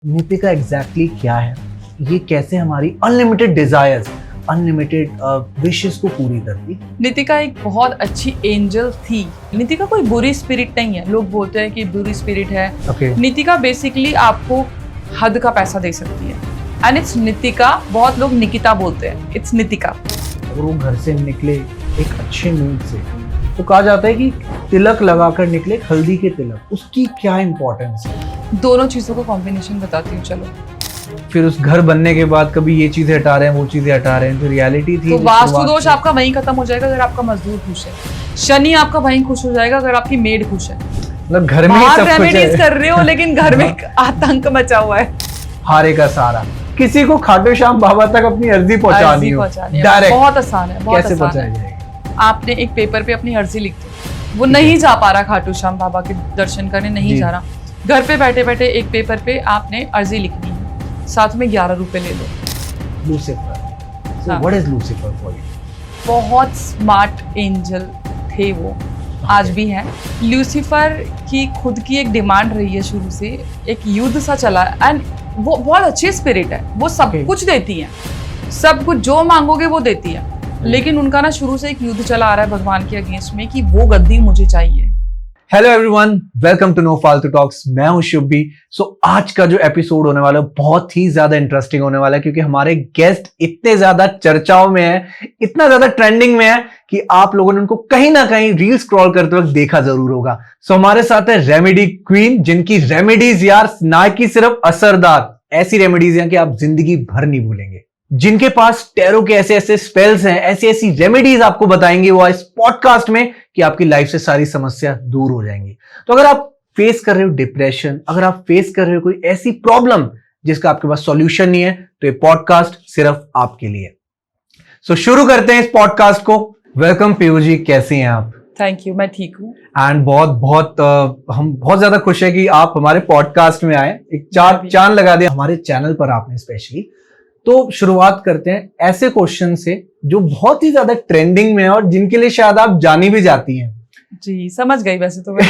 Nitika exactly क्या है, ये कैसे हमारी अनलिमिटेड डिजायर्स, अनलिमिटेड विशेस को पूरी करती। नीतिका एक बहुत अच्छी एंजल थी। नीतिका कोई बुरी स्पिरिट नहीं है। लोग बोलते हैं कि बुरी स्पिरिट है। Okay. नीतिका बेसिकली आपको हद का पैसा दे सकती है एंड इट्स नीतिका। बहुत लोग निकिता बोलते हैं, इट्स नीतिका। अगर वो घर से निकले एक अच्छे मूड से तो कहा जाता है कि तिलक लगाकर निकले हल्दी के तिलक, उसकी क्या इंपॉर्टेंस है। दोनों चीजों को कॉम्बिनेशन बताती हूँ। चलो, फिर उस घर बनने के बाद कभी ये चीजें हटा रहे हैं, वो चीजें हटा रहे हैं, तो रियलिटी थी। तो वास्तु दोष आपका वहीं खत्म हो जाएगा अगर आपका मजदूर खुश है। शनि आपका वहीं खुश हो जाएगा अगर आपकी मेड खुश है। मतलब घर में ही सब कुछ रेमेडीज है। कर रहे हो लेकिन घर में आतंक मचा हुआ है। हारे का सारा किसी को खाटू श्याम बाबा तक अपनी अर्जी पहुंचानी हो, डायरेक्ट बहुत आसान है। बहुत कैसे आसान पहुंचाई है। जाएगी। आपने एक पेपर पे अपनी अर्जी लिख दी, वो नहीं जा पा रहा खाटू श्याम बाबा के दर्शन करने, नहीं जा रहा। घर पे बैठे बैठे एक पेपर पे आपने अर्जी लिखनी है, साथ में 11 रुपए ले लो। लूसीफर, so हाँ। what is Lucifer for you? बहुत स्मार्ट एंजल थे वो, आज भी हैं। लूसीफर की खुद की एक डिमांड रही है शुरू से, एक युद्ध सा चला एंड वो बहुत अच्छी स्पिरिट है। वो सब कुछ देती है, सब कुछ जो मांगोगे वो देती है। लेकिन उनका ना शुरू से एक युद्ध चला आ रहा है भगवान के अगेंस्ट में कि वो गद्दी मुझे चाहिए। Hello everyone, welcome to no Faltu talks. मैं हूं शुभी। आज का जो एपिसोड होने वाला है बहुत ही ज्यादा इंटरेस्टिंग होने वाला है, क्योंकि हमारे गेस्ट इतने ज्यादा चर्चाओं में है, इतना ज्यादा ट्रेंडिंग में है कि आप लोगों ने उनको कहीं ना कहीं रील स्क्रॉल करते वक्त देखा जरूर होगा। हमारे साथ है रेमेडी क्वीन, जिनकी रेमेडीज यार ना कि सिर्फ असरदार, ऐसी रेमेडीज हैं कि आप जिंदगी भर नहीं भूलेंगे। जिनके पास टैरो के ऐसे ऐसे स्पेल्स हैं, ऐसी ऐसी रेमेडीज आपको बताएंगे वो इस पॉडकास्ट में कि आपकी लाइफ से सारी समस्या दूर हो जाएंगी। तो अगर आप फेस कर रहे हो डिप्रेशन, अगर आप फेस कर रहे हो कोई ऐसी प्रॉब्लम जिसका आपके पास सॉल्यूशन नहीं है, तो ये पॉडकास्ट सिर्फ आपके लिए। शुरू करते हैं इस पॉडकास्ट को। वेलकम पीयू जी, कैसी हैं आप? थैंक यू, मैं ठीक हूँ। एंड हम बहुत ज्यादा खुश है कि आप हमारे पॉडकास्ट में आए, एक चांद लगा दिया हमारे चैनल पर आपने स्पेशली। तो शुरुआत करते हैं ऐसे क्वेश्चन से जो बहुत ही ज्यादा ट्रेंडिंग में है और जिनके लिए शायद आप जानी भी जाती हैं। जी, समझ गई वैसे तो मैं।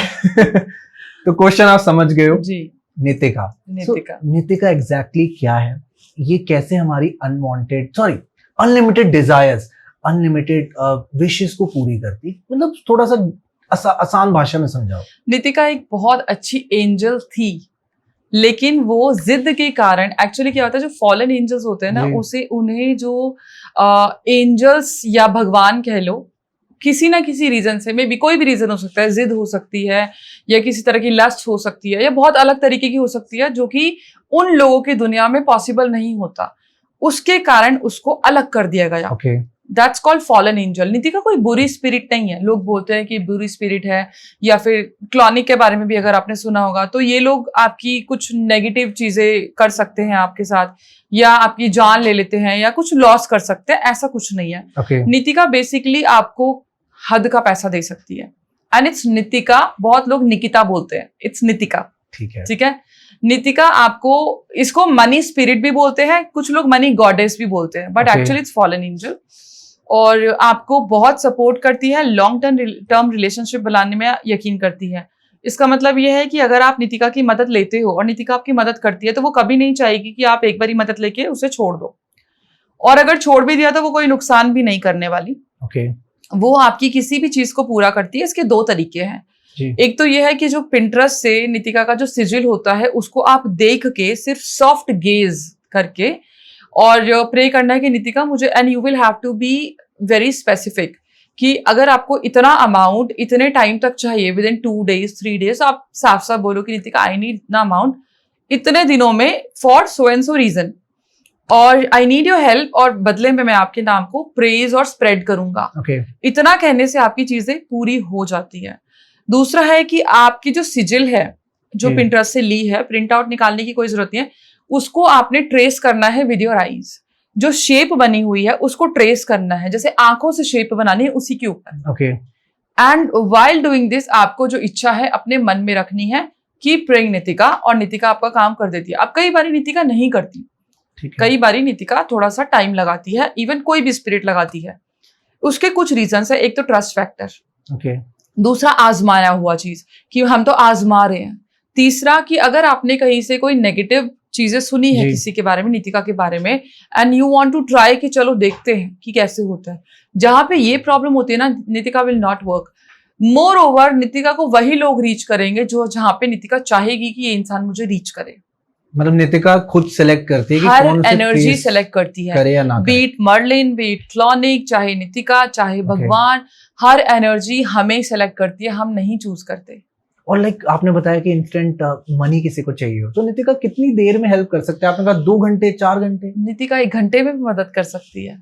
तो क्वेश्चन आप समझ गए हो जी। नीतिका नीतिका एग्जैक्टली क्या है, ये कैसे हमारी अनलिमिटेड डिजायर्स, अनलिमिटेड विशेस को पूरी करती, मतलब थोड़ा सा आसान भाषा में समझाओ। नीतिका एक बहुत अच्छी एंजल थी, लेकिन वो जिद के कारण, एक्चुअली क्या होता है जो फॉलन एंजल्स होते हैं ना, उन्हें जो एंजल्स या भगवान कह लो, किसी ना किसी रीजन से, मे बी कोई भी रीजन हो सकता है, जिद हो सकती है या किसी तरह की लस्ट हो सकती है या बहुत अलग तरीके की हो सकती है जो कि उन लोगों की दुनिया में पॉसिबल नहीं होता, उसके कारण उसको अलग कर दिया गया। That's called fallen angel. Nitika कोई बुरी स्पिरिट नहीं है। लोग बोलते हैं कि बुरी स्पिरिट है, या फिर क्लॉनिक के बारे में भी अगर आपने सुना होगा, तो ये लोग आपकी कुछ नेगेटिव चीजें कर सकते हैं आपके साथ, या आपकी जान ले लेते हैं, या कुछ लॉस कर सकते हैं। ऐसा कुछ नहीं है। नीतिका बेसिकली आपको हद का पैसा दे सकती है एंड इट्स नीतिका। बहुत लोग निकिता बोलते हैं, इट्स नीतिका। ठीक है। नीतिका आपको, इसको मनी स्पिरिट भी बोलते हैं, कुछ लोग मनी गॉडेस भी बोलते हैं, but actually it's fallen angel. और आपको बहुत सपोर्ट करती है, लॉन्ग टर्म रिलेशनशिप बनाने में यकीन करती है। इसका मतलब यह है कि अगर आप नीतिका की मदद लेते हो और नीतिका आपकी मदद करती है, तो वो कभी नहीं चाहेगी कि आप एक बारी मदद लेके उसे छोड़ दो, और अगर छोड़ भी दिया तो वो कोई नुकसान भी नहीं करने वाली। वो आपकी किसी भी चीज को पूरा करती है। इसके 2 तरीके हैं। एक तो यह है कि जो पिंटरेस्ट से नीतिका का जो सिजिल होता है, उसको आप देख के सिर्फ सॉफ्ट गेज करके और प्रे करना है कि नीतिका मुझे, and you will have to be very specific कि अगर आपको इतना अमाउंट इतने टाइम तक चाहिए, विद इन 2 days 3 days, आप साफ साफ बोलो कि नीतिका आई नीड इतना अमाउंट इतने दिनों में for so and so reason, और आई नीड योर हेल्प, और बदले में मैं आपके नाम को प्रेज और स्प्रेड करूंगा। इतना कहने से आपकी चीजें पूरी हो जाती है। दूसरा है कि आपकी जो सिजिल है, जो पिंटरेस्ट से ली है, प्रिंट आउट निकालने की कोई जरूरत नहीं है, उसको आपने ट्रेस करना है विद योर आईज। जो शेप बनी हुई है उसको ट्रेस करना है, जैसे आंखों से शेप बनानी है उसी के ऊपर। एंड वाइल डूइंग दिस, आपको जो इच्छा है अपने मन में रखनी है कि प्रेइंग नीतिका, और नीतिका आपका काम कर देती है। अब कई बारी नीतिका नहीं करती, कई बारी नीतिका थोड़ा सा टाइम लगाती है, इवन कोई भी स्पिरिट लगाती है। उसके कुछ रीजन है। एक तो ट्रस्ट फैक्टर, दूसरा आजमाया हुआ चीज कि हम तो आजमा रहे हैं, तीसरा कि अगर आपने कहीं से कोई नेगेटिव चीजें सुनी है किसी के बारे में, नितिका के बारे में, and you want to try कि चलो देखते हैं कि कैसे होता है। जहां पे ये प्रॉब्लम होती है ना, Nitika will not work. More over Nitika को वही लोग रीच करेंगे जो जहां पे नितिका चाहेगी कि ये इंसान मुझे रीच करे। मतलब नितिका खुद सेलेक्ट करती है कि हर कौन से एनर्जी सेलेक्ट करती है, करे या ना करे। बीट मर्लिन, बीट क्लॉनिक, चाहे नितिका, चाहे भगवान, हर एनर्जी हमें सेलेक्ट करती है, हम नहीं चूज करते। और लाइक आपने बताया कि इंस्टेंट मनी किसी को चाहिए हो, तो नितिका कितनी देर में हेल्प कर सकते हैं? आपने कहा 2 घंटे 4 घंटे। नितिका 1 घंटे में भी मदद कर सकती है,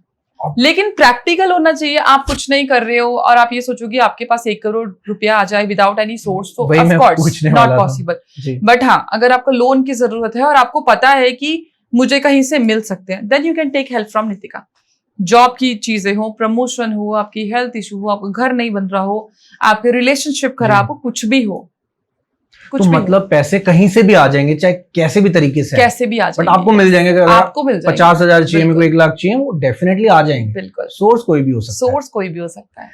लेकिन प्रैक्टिकल होना चाहिए। आप कुछ नहीं कर रहे हो और आप ये सोचो कि आपके पास 1 करोड़ रुपया आ जाए विदाउट एनी सोर्स, तो of course not possible. But हाँ, अगर आपको लोन की जरूरत है और आपको पता है कि मुझे कहीं से मिल सकते हैं, then you can take help from Nitika. Job की चीजें हो, प्रमोशन हो, आपकी हेल्थ इशू हो, आपका घर नहीं बन रहा हो, आपके रिलेशनशिप खराब हो, कुछ भी हो, कुछ तो मतलब पैसे कहीं से भी आ जाएंगे, चाहे कैसे भी तरीके से, कैसे भी आ जाएंगे, बट आपको मिल जाएंगे। अगर आपको मिल जाएंगे 50,000 चाहिए, मेरे को 1 लाख चाहिए, वो डेफिनेटली आ जाएंगे। बिल्कुल, सोर्स कोई भी हो सकता है। सोर्स कोई भी हो सकता है।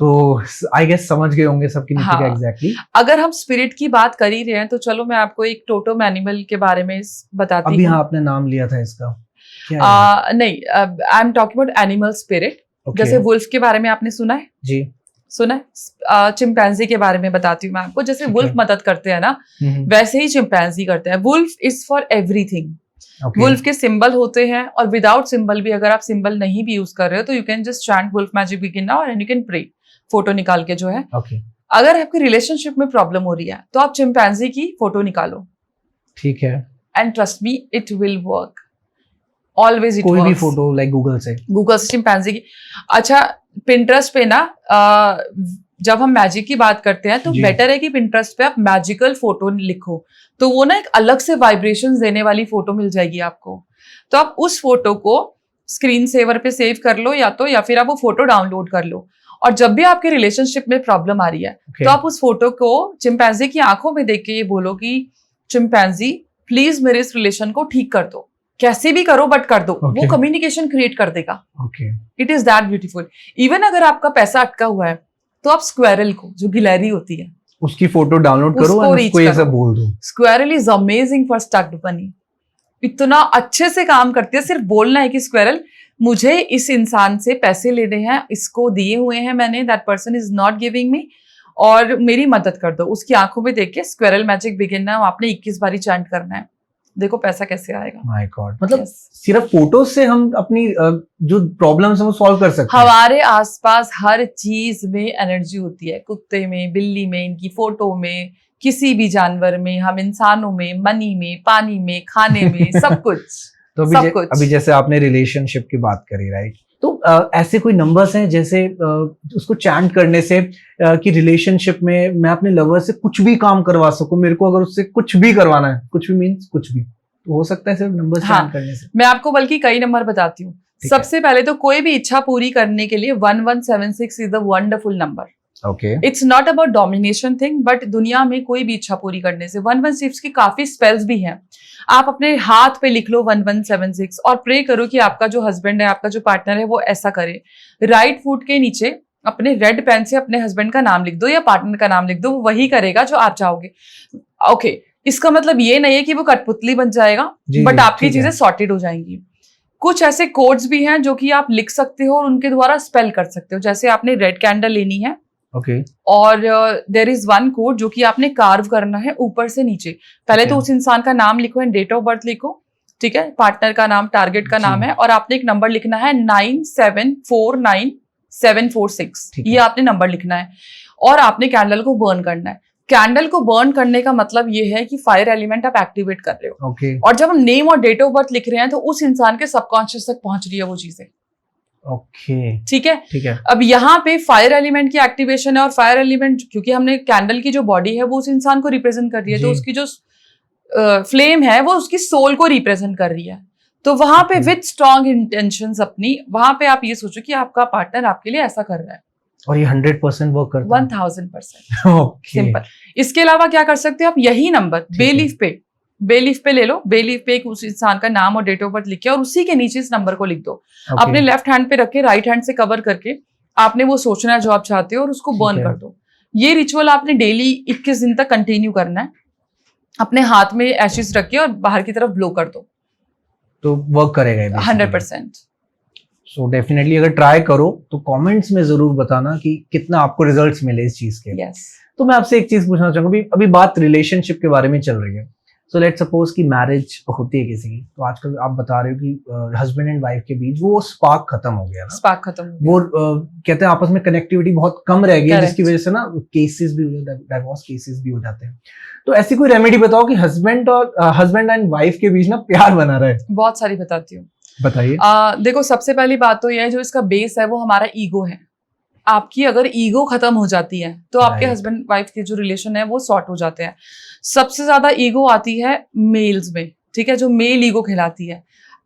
तो आई गेस समझ गए होंगे सबकी नितिका एग्जैक्टली। अगर हम स्पिरिट की बात कर ही रहे हैं तो चलो मैं आपको एक टोटम एनिमल के बारे में बताती हूँ। अभी हाँ आपने नाम लिया था इसका, नहीं, I am talking about animal spirit. जैसे वुल्फ के बारे में आपने सुना है? जी सुना है। चिंपैंजी के बारे में बताती हूँ मैं आपको। जैसे वुल्फ मदद करते हैं ना, वैसे ही चिंपैंजी करते हैं। Wolf is for everything. Wolf के सिंबल होते हैं, और विदाउट सिंबल भी, अगर आप सिंबल नहीं भी यूज कर रहे हो तो you can just chant wolf magic begin now and you can pray, photo निकाल के जो है। अगर आपकी रिलेशनशिप में प्रॉब्लम हो रही है तो आप चिंपैंजी की फोटो निकालो, ठीक है, and trust me it will work always. कोई भी फोटो लाइक गूगल से चिंपैंजी की। अच्छा, पिंटरेस्ट पे ना जब हम मैजिक की बात करते हैं तो बेटर है कि पिंटरेस्ट पे आप मैजिकल फोटो लिखो, तो वो ना एक अलग से वाइब्रेशंस देने वाली फोटो मिल जाएगी आपको। तो आप उस फोटो को स्क्रीन सेवर पे सेव कर लो, या फिर आप वो फोटो डाउनलोड कर लो, और जब भी आपके रिलेशनशिप में प्रॉब्लम आ रही है तो आप उस फोटो को चिंपैंजी की आंखों में देख के ये बोलो कि चिंपैंजी प्लीज मेरे इस रिलेशन को ठीक कर दो, कैसे भी करो बट कर दो। वो कम्युनिकेशन क्रिएट कर देगा। It is that beautiful. Even अगर आपका पैसा अटका हुआ है तो आप स्क्वेरल को, जो गिलहरी होती है, उसकी फोटो डाउनलोड करो और उसको ये सब बोल दो। Squirrel is amazing for स्टक्ड money. इतना अच्छे से काम करती है। सिर्फ बोलना है कि स्क्वेरल मुझे इस इंसान से पैसे लेने हैं, इसको दिए हुए हैं मैंने, that person is not giving me, और मेरी मदद कर दो। उसकी आंखों में देख के स्क्वेरल मैजिक बिगिन नाउ आपने 21 बारी चैंट करना है। देखो पैसा कैसे आएगा। माय गॉड, मतलब सिर्फ फोटो से हम अपनी जो प्रॉब्लम्स हैं वो सॉल्व कर सकते हैं। हमारे आसपास हर चीज में एनर्जी होती है, कुत्ते में, बिल्ली में, इनकी फोटो में, किसी भी जानवर में, हम इंसानों में, मनी में, पानी में, खाने में, सब कुछ। तो अभी जैसे आपने रिलेशनशिप की बात करी, राइट, तो ऐसे कोई नंबर्स हैं जैसे उसको चैंट करने से कि रिलेशनशिप में मैं अपने लवर से कुछ भी काम करवा सकूं, मेरे को अगर उससे कुछ भी करवाना है, कुछ भी मीन्स कुछ भी, तो हो सकता है सिर्फ नंबर्स चैंट करने से? मैं आपको बल्कि कई नंबर बताती हूँ। सबसे पहले तो कोई भी इच्छा पूरी करने के लिए 1176 is the wonderful number. It's not about domination thing, but दुनिया में कोई भी इच्छा पूरी करने से 1176 की काफी स्पेल्स भी हैं। आप अपने हाथ पे लिख लो 1176 और प्रे करो कि आपका जो हस्बैंड है, आपका जो पार्टनर है, वो ऐसा करे। राइट फुट के नीचे अपने रेड पेन से अपने हस्बैंड का नाम लिख दो या पार्टनर का नाम लिख दो, वो वही करेगा जो आप चाहोगे। ओके, इसका मतलब ये नहीं है कि वो कठपुतली बन जाएगा, बट आपकी चीजें सॉर्टेड हो जाएंगी। कुछ ऐसे कोड्स भी हैं जो कि आप लिख सकते हो और उनके द्वारा स्पेल कर सकते हो। जैसे आपने रेड कैंडल लेनी है, और देयर इज वन कोड जो कि आपने कार्व करना है ऊपर से नीचे। पहले तो उस इंसान का नाम लिखो एंड डेट ऑफ बर्थ लिखो, ठीक है, पार्टनर का नाम, टारगेट का नाम है, और आपने एक नंबर लिखना है 9749746। ये आपने नंबर लिखना है और आपने कैंडल को बर्न करना है। कैंडल को बर्न करने का मतलब ये है कि फायर एलिमेंट आप एक्टिवेट कर रहे हो। और जब हम नेम और डेट ऑफ बर्थ लिख रहे हैं तो उस इंसान के सबकॉन्शियस तक पहुंच रही है वो चीजें। ठीक है। अब यहाँ पे फायर एलिमेंट की एक्टिवेशन है, और फायर एलिमेंट क्योंकि हमने कैंडल की जो बॉडी है वो उस इंसान को रिप्रेजेंट कर रही है, तो उसकी जो फ्लेम है वो उसकी सोल को रिप्रेजेंट कर रही है। तो वहां पे विद स्ट्रॉन्ग इंटेंशंस अपनी, वहां पे आप ये सोचो कि आपका पार्टनर आपके लिए ऐसा कर रहा है, और ये 100% वर्क करता है। 1000%। सिंपल। इसके अलावा क्या कर सकते हो आप, यही नंबर बेलीफ पे ले लो। बेलीफ पे उस इंसान का नाम और डेट ऑफ बर्थ लिख के, और उसी के नीचे इस नंबर को लिख दो। अपने लेफ्ट हैंड पे रख के राइट हैंड से कवर करके आपने वो सोचना है जो आप चाहते हो और उसको बर्न कर दो। ये रिचुअल आपने डेली 21 दिन तक कंटिन्यू करना है। अपने हाथ में एशेस रख के और बाहर की तरफ ब्लो कर दो, तो वर्क करेगा 100%। सो डेफिनेटली अगर ट्राई करो तो कमेंट्स में जरूर बताना कि कितना आपको रिजल्ट्स मिले इस चीज के। यस। तो मैं आपसे एक चीज पूछना चाहूंगा, अभी बात रिलेशनशिप के बारे में चल रही है। सो लेट्स सपोज कि मैरिज होती है किसी की, तो आजकल आप बता रहे हो कि हस्बैंड एंड वाइफ के बीच वो स्पार्क खत्म हो गया ना, स्पार्क खत्म हो गया। वो कहते हैं आपस में कनेक्टिविटी बहुत कम रह गई है, Correct. जिसकी वजह से ना केसेस भी डाइवोर्स केसेस भी हो जाते हैं। तो ऐसी कोई रेमेडी बताओ कि हस्बैंड एंड वाइफ के बीच ना प्यार बना रहे। बहुत सारी बताती हूँ, बताइए। देखो सबसे पहली बात तो यह है, जो इसका बेस है वो हमारा ईगो है। आपकी अगर ईगो खत्म हो जाती है तो आपके हस्बैंड वाइफ के जो रिलेशन है वो सॉर्ट हो जाते हैं। सबसे ज्यादा ईगो आती है मेल्स में, ठीक है, जो मेल ईगो कहलाती है।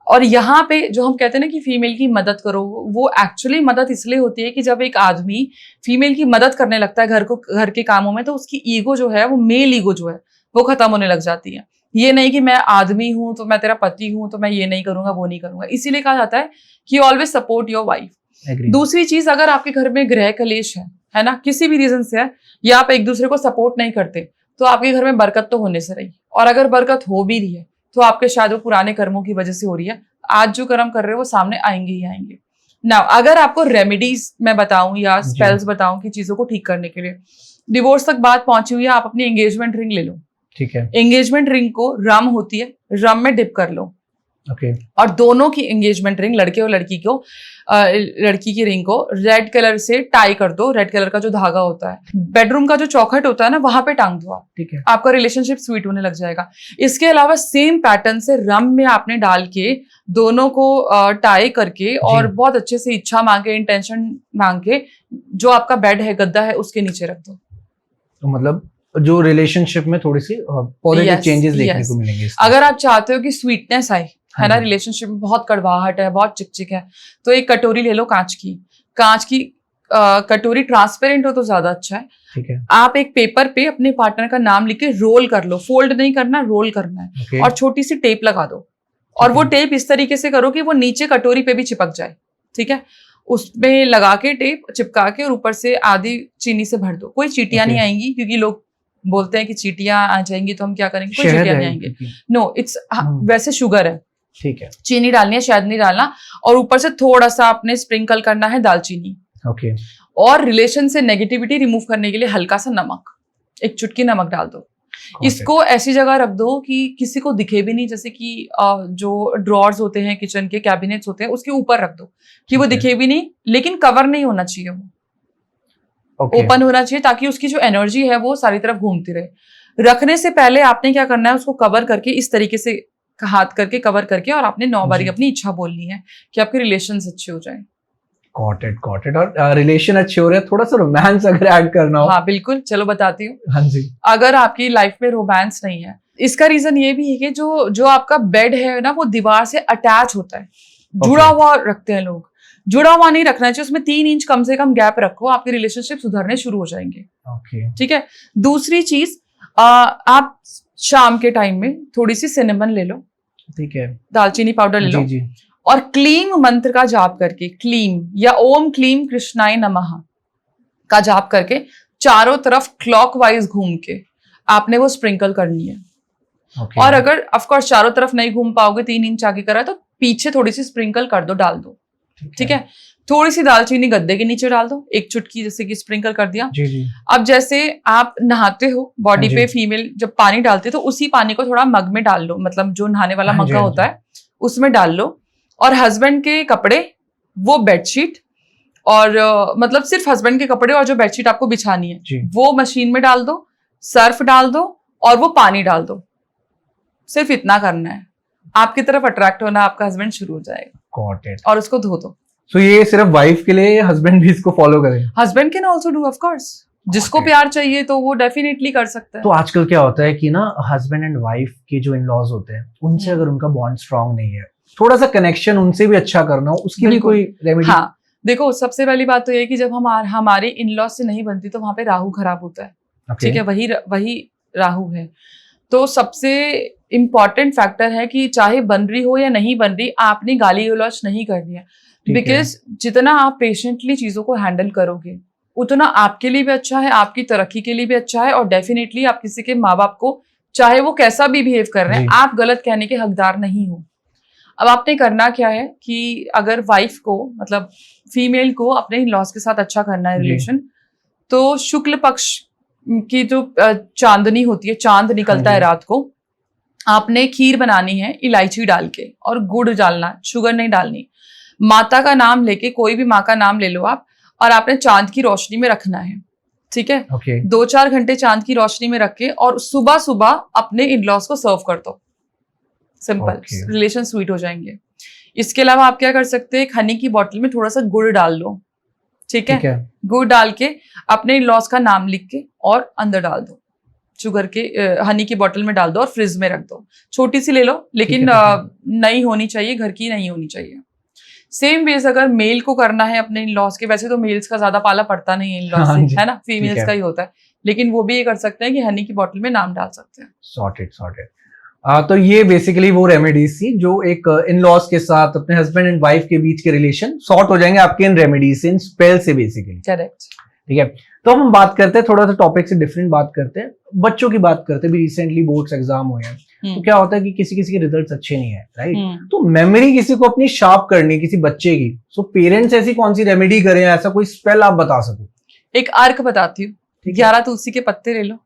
और यहाँ पे जो हम कहते हैं ना कि फीमेल की मदद करो, वो एक्चुअली मदद इसलिए होती है कि जब एक आदमी फीमेल की मदद करने लगता है घर के कामों में, तो उसकी ईगो जो है वो मेल ईगो जो है वो खत्म होने लग जाती है। ये नहीं कि मैं आदमी हूं तो मैं तेरा पति हूं तो मैं ये नहीं करूंगा वो नहीं करूंगा। इसीलिए कहा जाता है कि ऑलवेज सपोर्ट योर वाइफ। दूसरी चीज, अगर आपके घर में गृह कलेश है ना, किसी भी रीजन से है, या आप एक दूसरे को सपोर्ट नहीं करते, तो आपके घर में बरकत तो होने से रही। और अगर बरकत हो भी रही है तो आपके शायद वो पुराने कर्मों की वजह से हो रही है। आज जो कर्म कर रहे हो वो सामने आएंगे ही आएंगे। नाउ अगर आपको रेमेडीज मैं बताऊं या स्पेल्स बताऊं कि चीजों को ठीक करने के लिए, डिवोर्स तक बात पहुंची हुई है, आप अपनी एंगेजमेंट रिंग ले लो। ठीक है। एंगेजमेंट रिंग को रम होती है, रम में डिप कर लो। ओके। और दोनों की एंगेजमेंट रिंग, लड़के और लड़की को, लड़की की रिंग को रेड कलर से टाई कर दो। रेड कलर का जो धागा होता है, बेडरूम का जो चौखट होता है ना, वहां पे टांग दो आप। ठीक है। आपका रिलेशनशिप स्वीट होने लग जाएगा। इसके अलावा सेम पैटर्न से रम में आपने डाल के दोनों को टाई करके और बहुत अच्छे से इच्छा मांगे, इंटेंशन मांग के, जो आपका बेड है, गद्दा है, उसके नीचे रख दो। तो मतलब जो रिलेशनशिप में थोड़ी सी पॉजिटिव चेंजेस देखने को मिलेंगे। अगर आप चाहते हो कि स्वीटनेस आए, है ना, रिलेशनशिप में बहुत कड़वाहट है, बहुत चिकचिक है, तो एक कटोरी ले लो कांच की कटोरी ट्रांसपेरेंट हो तो ज्यादा अच्छा है। ठीक है। आप एक पेपर पे अपने पार्टनर का नाम लिख के रोल कर लो, फोल्ड नहीं करना, रोल करना है। okay. और छोटी सी टेप लगा दो, और वो टेप इस तरीके से करो कि वो नीचे कटोरी पे भी चिपक जाए। ठीक है। उसमें लगा के टेप चिपका के और ऊपर से आधी चीनी से भर दो। कोई चींटियां नहीं आएंगी, क्योंकि लोग बोलते हैं कि चींटियां आ जाएंगी तो हम क्या करेंगे, कोई चींटियां नहीं आएंगे। नो, इट्स वैसे शुगर है। ठीक है। चीनी डालनी है, शहद नहीं डालना। और ऊपर से थोड़ा सा आपने स्प्रिंकल करना है दालचीनी। ओके। और रिलेशन से नेगेटिविटी रिमूव करने के लिए हल्का सा नमक, एक चुटकी नमक डाल दो। इसको ऐसी जगह रख दो कि किसी को दिखे भी नहीं, जैसे कि जो ड्रॉर्स होते हैं किचन के, कैबिनेट्स होते हैं, उसके ऊपर रख दो कि वो दिखे भी नहीं, लेकिन कवर नहीं होना चाहिए, वो ओपन होना चाहिए, ताकि उसकी जो एनर्जी है वो सारी तरफ घूमती रहे। रखने से पहले आपने क्या करना है, उसको कवर करके इस तरीके से हाथ करके कवर करके, और आपने 9 बारी अपनी इच्छा बोलनी है कि आपके रिलेशंस अच्छे हो जाएं। Got it। और रिलेशन अच्छे हो रहे हैं, थोड़ा सा रोमांस अगर ऐड करना हो। हाँ बिल्कुल, चलो बताती हूँ। हाँ जी। अगर आपकी लाइफ में रोमांस नहीं है, इसका रीजन ये भी है कि जो आपका बेड है ना, वो दीवार से अटैच होता है, जुड़ा हुआ रखते हैं लोग। जुड़ा हुआ नहीं रखना चाहिए, उसमें 3 इंच कम से कम गैप रखो, आपके रिलेशनशिप सुधरने शुरू हो जाएंगे। ठीक है। दूसरी चीज, आप शाम के टाइम में थोड़ी सी सिनेमन ले लो। ठीक है। दालचीनी पाउडर ले लो। जी। और क्लीम मंत्र का जाप करके, क्लीम या ओम क्लीम कृष्णाय नमः का जाप करके चारों तरफ क्लॉकवाइज घूम के आपने वो स्प्रिंकल करनी है। और अगर ऑफकोर्स चारों तरफ नहीं घूम पाओगे, 3 इंच आगे करा, तो पीछे थोड़ी सी स्प्रिंकल कर दो, डाल दो। ठीक है। थोड़ी सी दालचीनी गद्दे के नीचे डाल दो, एक चुटकी जैसे कि स्प्रिंकल कर दिया। जी जी। अब जैसे आप नहाते हो बॉडी पे, फीमेल जब पानी डालते हो तो उसी पानी को थोड़ा मग में डाल लो, मतलब जो नहाने वाला मग्गा होता है उसमें डाल लो। और हस्बैंड के कपड़े, वो बेडशीट, और मतलब सिर्फ हस्बैंड के कपड़े और जो बेडशीट आपको बिछानी है वो मशीन में डाल दो, सर्फ डाल दो और वो पानी डाल दो। सिर्फ इतना करना है, आपकी तरफ अट्रैक्ट होना आपका हस्बैंड शुरू हो जाएगा। और उसको धो दो। So, ये सिर्फ वाइफ के लिए, हस्बैंड भी इसको फॉलो करें? Husband can also do, of course. जिसको प्यार चाहिए तो वो डेफिनेटली कर सकता है। तो आजकल क्या होता है कि ना, हस्बैंड एंड वाइफ के जो इन-लॉज होते हैं, उनसे अगर उनका बॉन्ड स्ट्रांग नहीं है, थोड़ा सा कनेक्शन उनसे भी अच्छा करना हो, उसकी भी कोई रेमेडी? हाँ देखो, सबसे पहली बात तो ये कि जब हमारी इन-लॉज से नहीं बनती तो वहां पे राहु खराब होता है। ठीक है। वही राहु है। तो सबसे इम्पॉर्टेंट फैक्टर है कि चाहे बन रही हो या नहीं बन रही, आपने गाली गलौज नहीं करनी है। बिकॉज जितना आप पेशेंटली चीजों को हैंडल करोगे, उतना आपके लिए भी अच्छा है, आपकी तरक्की के लिए भी अच्छा है, और डेफिनेटली आप किसी के माँ बाप को चाहे वो कैसा भी बिहेव कर रहे हैं, जी। आप गलत कहने के हकदार नहीं हो। अब आपने करना क्या है कि अगर वाइफ को, मतलब फीमेल को अपने इन-लॉज के साथ अच्छा करना है जी। रिलेशन, तो शुक्ल पक्ष की जो चांदनी होती है, चांद निकलता हाँ है जी। रात को, आपने खीर बनानी है इलायची डाल के, और गुड़ डालना, शुगर नहीं डालनी। माता का नाम लेके, कोई भी माँ का नाम ले लो आप, और आपने चांद की रोशनी में रखना है, ठीक है। ओके 2-4 घंटे चांद की रोशनी में रख के, और सुबह सुबह अपने इन-लॉज को सर्व कर दो। Simple, Okay. रिलेशन स्वीट हो जाएंगे। इसके अलावा आप क्या कर सकते हैं, एक हनी की बोतल में थोड़ा सा गुड़ डाल लो, ठीक ठीक है। है गुड़ डाल के अपने इन-लॉज का नाम लिख के और अंदर डाल दो, शुगर के हनी की बोतल में डाल दो और फ्रिज में रख दो। छोटी सी ले लो, लेकिन ठीक है। नई होनी चाहिए, घर की नहीं होनी चाहिए। सेम वेज अगर मेल को करना है अपने इन-लॉज के, वैसे तो मेल्स का ज्यादा पाला पड़ता नहीं है इन-लॉज हाँ जी, से, है ना, ठीक फीमेल्स है। का ही होता है, लेकिन वो भी ये कर सकते हैं कि हनी की बोतल में नाम डाल सकते हैं। सॉर्टेड। तो ये बेसिकली वो रेमेडीज थी जो एक इन लॉज के साथ अपने हस्बैंड एंड वाइफ के बीच के रिलेशन सॉर्ट हो जाएंगे आपके इन रेमेडीज से, इन स्पेल से बेसिकली। करेक्ट। ठीक है, तो हम बात करते हैं थोड़ा सा टॉपिक से डिफरेंट बात करते हैं, बच्चों की बात करते हैं। भी रिसेंटली बोर्ड्स एग्जाम हुए हैं, तो क्या होता है कि किसी किसी के रिजल्ट्स अच्छे नहीं है, राइट। तो मेमोरी किसी को अपनी शार्प करनी है किसी बच्चे की, सो पेरेंट्स ऐसी कौन सी रेमेडी करें, ऐसा कोई स्पेल आप बता सको। एक अर्क बताती हूँ, 11 तुलसी के पत्ते ले लो,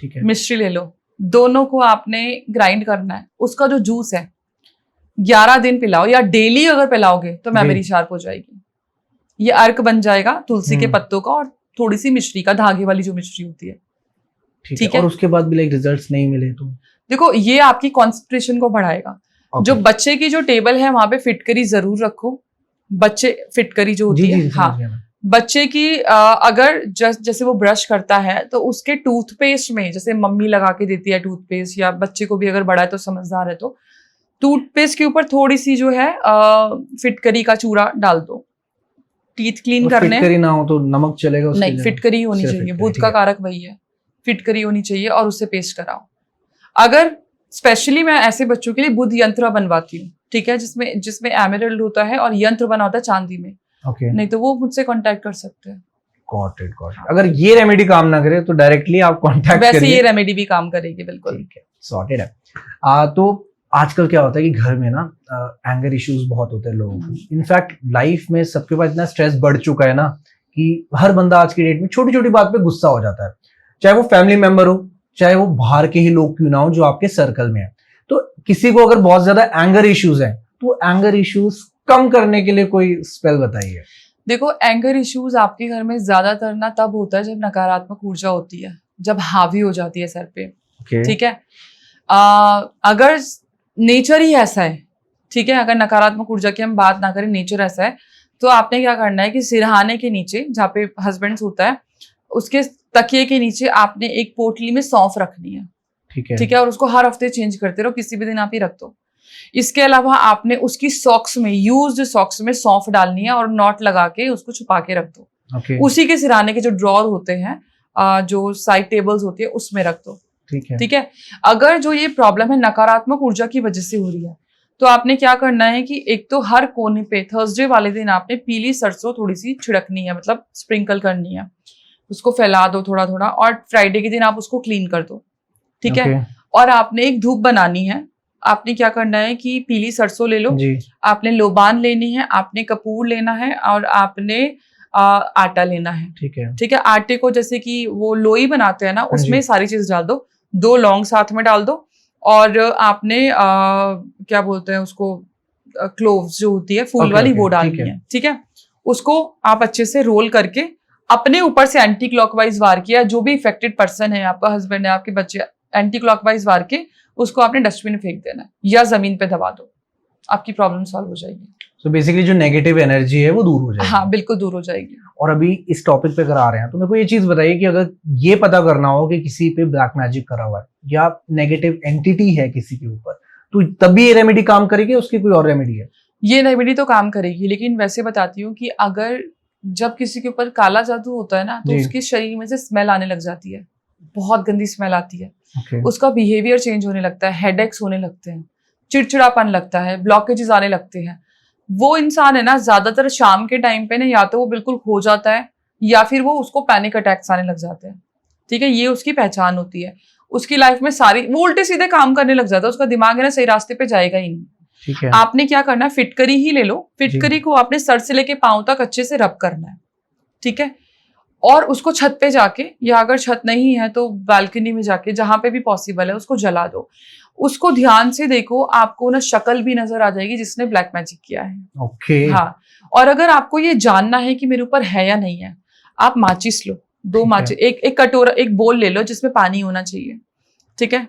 ठीक है, मिश्री ले लो, दोनों को आपने ग्राइंड करना है, उसका जो जूस है 11 दिन पिलाओ, या डेली अगर पिलाओगे तो मेमोरी शार्प हो जाएगी। ये अर्क बन जाएगा तुलसी के पत्तों का और थोड़ी सी मिश्री का, धागे वाली जो मिश्री होती है, ठीक है। और उसके बाद भी लाइक रिजल्ट्स नहीं मिले तो देखो, ये आपकी कॉन्सेंट्रेशन को बढ़ाएगा। जो बच्चे की जो टेबल है वहां पे फिटकरी जरूर रखो, बच्चे फिटकरी जो होती है, हाँ, बच्चे की अगर जैसे वो ब्रश करता है तो उसके टूथपेस्ट में, जैसे मम्मी लगा के देती है टूथपेस्ट, या बच्चे को भी अगर बड़ा है तो समझदार है तो टूथपेस्ट के ऊपर थोड़ी सी जो है फिटकरी का चूरा डाल दो। टीथ क्लीन करने, फिटकरी ना हो तो नमक चलेगा उसके नहीं, फिटकरी होनी चाहिए, बुध का कारक वही है, फिटकरी होनी चाहिए, और उससे पेस्ट कराओ। अगर स्पेशली मैं ऐसे बच्चों के लिए बुध यंत्र बनवाती हूँ, ठीक है, जिसमें एमरल्ड होता है और यंत्र बना होता है चांदी में, नहीं तो वो मुझसे कांटेक्ट कर सकते हैं। Got it. अगर ये रेमेडी काम ना करे तो डायरेक्टली आप कांटेक्ट करिए, वैसे ये रेमेडी भी काम करेगी, बिल्कुल। ठीक है, सॉर्टेड है। तो आजकल क्या होता है कि घर में ना एंगर इश्यूज बहुत होते हैं लोगों को। इनफैक्ट लाइफ में सबके पास इतना स्ट्रेस बढ़ चुका है ना कि हर बंदा आज की डेट में छोटी छोटी बात पे गुस्सा हो जाता है, चाहे वो फैमिली मेंबर हो, चाहे वो बाहर के ही लोग क्यों ना हो जो आपके सर्कल में है। तो किसी को अगर बहुत ज्यादा एंगर इश्यूज है तो एंगर इश्यूज कम करने के लिए कोई स्पेल बताइए। देखो, एंगर इश्यूज आपके घर में ज्यादातर ना तब होता है जब नकारात्मक ऊर्जा होती है, जब हावी हो जाती है सर पे, ठीक है। अगर नेचर ही ऐसा है, ठीक है, अगर नकारात्मक ऊर्जा की हम बात ना करें, नेचर ऐसा है, तो आपने क्या करना है कि सिरहाने के नीचे, जहाँ पे हस्बैंड होता है, उसके तकिए के नीचे आपने एक पोटली में सौंफ रखनी है, ठीक है, और उसको हर हफ्ते चेंज करते रहो, किसी भी दिन आप ही रख दो। इसके अलावा आपने उसकी सॉक्स में, यूज्ड सॉक्स में सौंफ डालनी है और नॉट लगा के उसको छुपा के रख दो। उसी के सिरहाने के जो ड्रॉर होते हैं, जो साइड टेबल्स होती है, उसमें रख दो, ठीक है। अगर जो ये प्रॉब्लम है नकारात्मक ऊर्जा की वजह से हो रही है, तो आपने क्या करना है कि एक तो हर कोने पे थर्सडे वाले दिन आपने पीली सरसों थोड़ी सी छिड़कनी है, मतलब स्प्रिंकल करनी है, उसको फैला दो थोड़ा थोड़ा, और फ्राइडे के दिन आप उसको क्लीन कर दो, ठीक है। और आपने एक धूप बनानी है। आपने क्या करना है कि पीली सरसों ले लो, आपने लोबान लेनी है, आपने कपूर लेना है, और आपने आटा लेना है, ठीक है। आटे को जैसे कि वो लोई बनाते हैं ना, उसमें सारी चीज डाल दो, 2 लौंग साथ में डाल दो, और आपने क्या बोलते हैं उसको, क्लोव्स जो होती है फूल वाली, वो डालनी है, ठीक है। उसको आप अच्छे से रोल करके अपने ऊपर से एंटी क्लॉकवाइज वार किया, जो भी इफेक्टेड पर्सन है, आपका हस्बैंड है, आपके बच्चे, एंटी क्लॉकवाइज वार के उसको आपने डस्टबिन में फेंक देना है या जमीन पे दबा दो, आपकी प्रॉब्लम सॉल्व हो जाएगी। So बेसिकली जो नेगेटिव एनर्जी है वो दूर हो जाएगी। हाँ, बिल्कुल दूर हो जाएगी। और अभी इस टॉपिक पे अगर आ रहे हैं तो मेरे को ये चीज बताइए कि अगर ये पता करना हो कि किसी पे ब्लैक मैजिक करा हुआ है या नेगेटिव एंटिटी है किसी के ऊपर, तो तभी ये रेमेडी काम करेगी, उसकी कोई और रेमेडी है? ये रेमेडी तो काम करेगी, लेकिन वैसे बताती हूँ कि अगर जब किसी के ऊपर काला जादू होता है ना, तो उसके शरीर में से स्मेल आने लग जाती है, बहुत गंदी स्मेल आती है, उसका बिहेवियर चेंज होने लगता है, हेडेक्स होने लगते हैं, चिड़चिड़ापन लगता है, ब्लॉकेजेस आने लगते हैं। वो इंसान है ना, ज्यादातर शाम के टाइम पे ना, या तो वो बिल्कुल खो जाता है या फिर वो उसको पैनिक अटैक्स आने लग जाते हैं, ठीक है। ये उसकी पहचान होती है। उसकी लाइफ में सारी वो उल्टे सीधे काम करने लग जाता है, उसका दिमाग है ना सही रास्ते पे जाएगा ही नहीं। ठीक है। आपने क्या करना है, फिटकरी ही ले लो, फिटकरी को आपने सर से लेके पांव तक अच्छे से रब करना है, ठीक है। और उसको छत पे जाके, या अगर छत नहीं है तो बालकनी में जाके, जहां पे भी पॉसिबल है उसको जला दो। उसको ध्यान से देखो, आपको ना शक्ल भी नजर आ जाएगी जिसने ब्लैक मैजिक किया है। ओके। हाँ, और अगर आपको ये जानना है कि मेरे ऊपर है या नहीं है, आप माचिस लो, 2 माचिस, एक कटोरा, एक बोल ले लो जिसमें पानी होना चाहिए, ठीक है,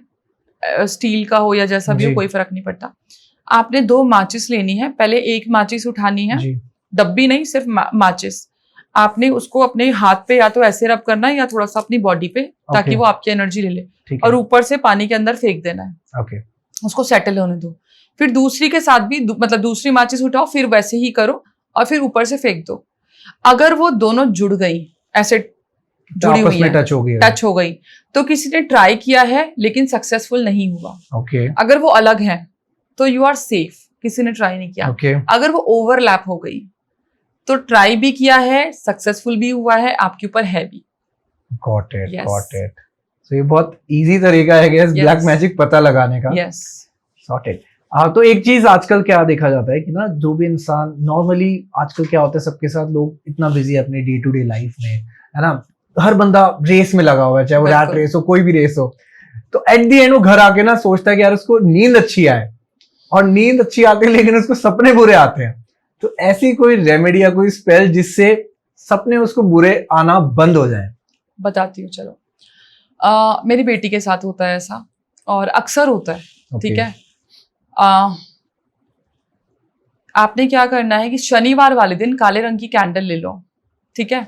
स्टील का हो या जैसा भी हो, कोई फर्क नहीं पड़ता। आपने 2 माचिस लेनी है, पहले एक माचिस उठानी है, डब्बी नहीं, सिर्फ माचिस। आपने उसको अपने हाथ पे या तो ऐसे रब करना है या थोड़ा सा अपनी बॉडी पे, ताकि वो आपकी एनर्जी ले ले, और ऊपर से पानी के अंदर फेंक देना है। ओके। उसको सेटल होने दो। फिर दूसरी के साथ भी मतलब दूसरी माचिस उठाओ, फिर वैसे ही करो और फिर ऊपर से फेंक दो। अगर वो दोनों जुड़ गई, ऐसे जुड़ी हुई है, टच हो गई, तो किसी ने ट्राई किया है लेकिन सक्सेसफुल नहीं हुआ। ओके। अगर वो अलग है तो यू आर सेफ, किसी ने ट्राई नहीं किया। अगर वो ओवरलैप हो गई तो ट्राई भी किया है, सक्सेसफुल भी हुआ है, आपके ऊपर है भी। Got it, got it. So ये बहुत इजी तरीका है गैस ब्लैक मैजिक पता लगाने का। Yes, sorted. तो एक चीज आजकल क्या देखा जाता है कि ना, जो भी इंसान नॉर्मली आजकल क्या होता है सबके साथ, लोग इतना बिजी है अपने डे टू डे लाइफ में, है ना, हर बंदा रेस में लगा हुआ है, चाहे वो रैट रेस हो, कोई भी रेस हो। तो एट दी एंड वो घर आके ना सोचता है कि यार उसको नींद अच्छी आए, और नींद अच्छी आती है लेकिन उसको सपने बुरे आते हैं। तो ऐसी कोई रेमेडी या कोई स्पेल जिससे सपने उसको बुरे आना बंद हो जाए? बताती हूँ, चलो। मेरी बेटी के साथ होता है ऐसा, और अक्सर होता है, ठीक है। आपने क्या करना है कि शनिवार वाले दिन काले रंग की कैंडल ले लो, ठीक है।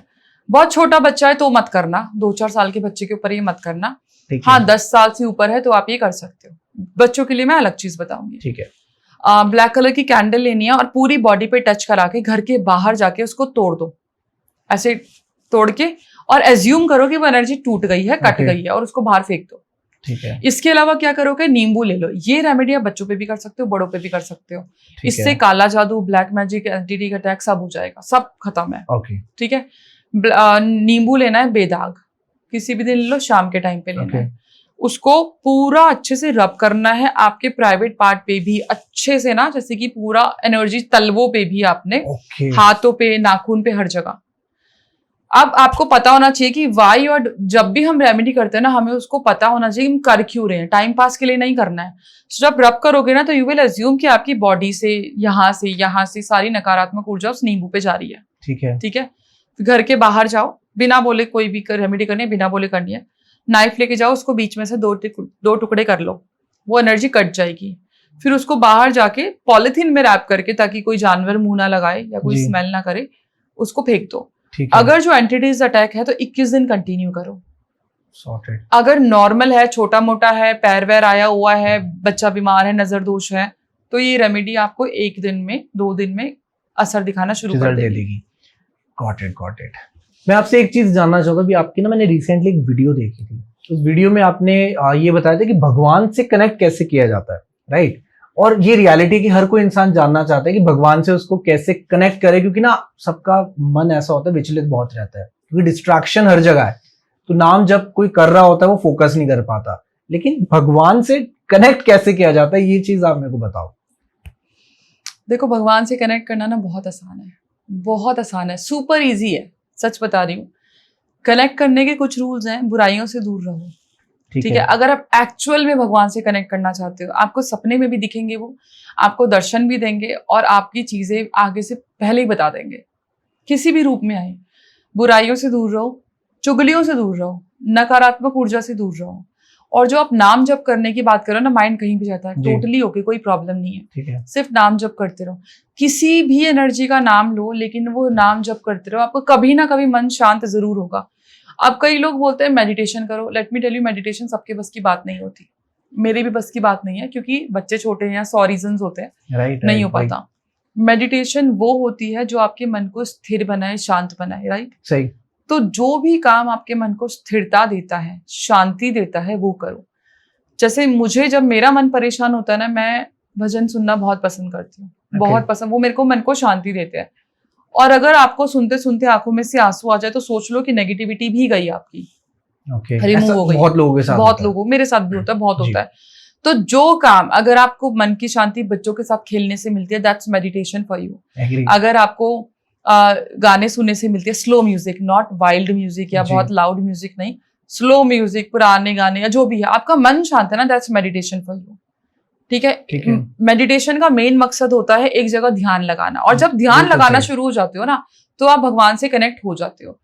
बहुत छोटा बच्चा है तो मत करना, 2-4 साल के बच्चे के ऊपर ये मत करना। हाँ, 10 साल से ऊपर है तो आप ये कर सकते हो। बच्चों के लिए मैं अलग चीज बताऊंगी, ठीक है। ब्लैक कलर की कैंडल लेनी है और पूरी बॉडी पे टच करा के घर के बाहर जाके उसको तोड़ दो, ऐसे तोड़ के, और एज्यूम करो कि वो एनर्जी टूट गई है, कट गई है, और उसको बाहर फेंक दो, ठीक है। इसके अलावा क्या करोगे, नींबू ले लो। ये रेमेडी आप बच्चों पे भी कर सकते हो, बड़ों पे भी कर सकते हो। इससे काला जादू, ब्लैक मैजिक, एंटिटी अटैक सब हो जाएगा, सब खत्म है, ठीक है। नींबू लेना है बेदाग, किसी भी दिन ले लो, शाम के टाइम पे लेना है। उसको पूरा अच्छे से रब करना है आपके प्राइवेट पार्ट पे भी अच्छे से ना, जैसे कि पूरा एनर्जी तलवों पे भी, आपने हाथों पे, नाखून पे, हर जगह। अब आपको पता होना चाहिए कि वाई, और जब भी हम रेमेडी करते हैं ना, हमें उसको पता होना चाहिए हम कर क्यों रहे हैं, टाइम पास के लिए नहीं करना है। तो जब रब करोगे ना, तो यू विल अज्यूम कि आपकी बॉडी से यहाँ से सारी नकारात्मक ऊर्जा उस नींबू पे जा रही है, ठीक है, ठीक है। घर के बाहर जाओ, बिना बोले कोई भी रेमेडी करनी है, बिना बोले करनी है। नाइफ लेके जाओ, उसको बीच में से 2 टुकड़े कर लो, वो एनर्जी कट जाएगी। फिर उसको बाहर जाके पॉलिथीन में रैप करके, ताकि कोई जानवर मुंह ना लगाए या कोई स्मेल ना करे, उसको फेंक दो। अगर जो एंटिटीज अटैक है तो 21 दिन कंटिन्यू करो। Sorted. अगर नॉर्मल है, छोटा मोटा है, पैर वैर आया हुआ है, बच्चा बीमार है, नजर दोष है, तो ये रेमेडी आपको 1 दिन में, 2 दिन में असर दिखाना शुरू कर देगी। Got it. मैं आपसे एक चीज जानना चाहूंगा भी, आपकी ना मैंने रिसेंटली एक वीडियो देखी थी, उस वीडियो में आपने ये बताया था कि भगवान से कनेक्ट कैसे किया जाता है, राइट? और ये रियलिटी की हर कोई इंसान जानना चाहता है कि भगवान से उसको कैसे कनेक्ट करे, क्योंकि ना सबका मन ऐसा होता है, विचलित बहुत रहता है, क्योंकि डिस्ट्रैक्शन हर जगह है। तो नाम जब कोई कर रहा होता है वो फोकस नहीं कर पाता, लेकिन भगवान से कनेक्ट कैसे किया जाता है, ये चीज आप मेरे को बताओ। देखो, भगवान से कनेक्ट करना ना बहुत आसान है, बहुत आसान है, सुपर इजी है, सच बता रही हूँ। कनेक्ट करने के कुछ रूल्स हैं, बुराइयों से दूर रहो, ठीक है। अगर आप एक्चुअल में भगवान से कनेक्ट करना चाहते हो, आपको सपने में भी दिखेंगे, वो आपको दर्शन भी देंगे और आपकी चीजें आगे से पहले ही बता देंगे, किसी भी रूप में आए। बुराइयों से दूर रहो, चुगलियों से दूर रहो, नकारात्मक ऊर्जा से दूर रहो। और जो आप नाम जप करने की बात करो ना, माइंड कहीं भी जाता है, टोटली ओके, कोई प्रॉब्लम नहीं है, ठीक है। सिर्फ नाम जप करते रहो, किसी भी एनर्जी का नाम लो, लेकिन वो नाम जप करते रहो, आपको कभी ना कभी मन शांत जरूर होगा। अब कई लोग बोलते हैं मेडिटेशन करो, let me tell you, meditation सबके बस की बात नहीं होती, मेरे भी बस की बात नहीं है, क्योंकि बच्चे छोटे हैं या 100 रीजंस होते हैं, नहीं हो पाता। मेडिटेशन वो होती है जो आपके मन को स्थिर बनाए, शांत बनाए, राइट? सही। तो जो भी काम आपके मन को स्थिरता देता है, शांति देता है, वो करो। जैसे मुझे जब मेरा मन परेशान होता है ना, मैं भजन सुनना बहुत पसंद करती हूँ, बहुत पसंद, वो मेरे को मन को शांति देते हैं। और अगर आपको सुनते सुनते आंखों में से आंसू आ जाए तो सोच लो कि नेगेटिविटी भी गई आपकी, रिमूव हो गई। बहुत लोगों के साथ बहुत लोगों, मेरे साथ भी होता है, बहुत जी। होता है। तो जो काम अगर आपको मन की शांति बच्चों के साथ खेलने से मिलती है, दैट्स मेडिटेशन फॉर यू। अगर आपको गाने सुनने से मिलती है, slow music, not wild music या जी। बहुत लाउड म्यूजिक नहीं, स्लो म्यूजिक, पुराने गाने या जो भी है, आपका मन शांत है ना, दैट्स मेडिटेशन फॉर यू। ठीक है। मेडिटेशन का मेन मकसद होता है एक जगह ध्यान लगाना, और जब ध्यान लगाना शुरू हो जाते हो ना, तो आप भगवान से कनेक्ट हो जाते हो।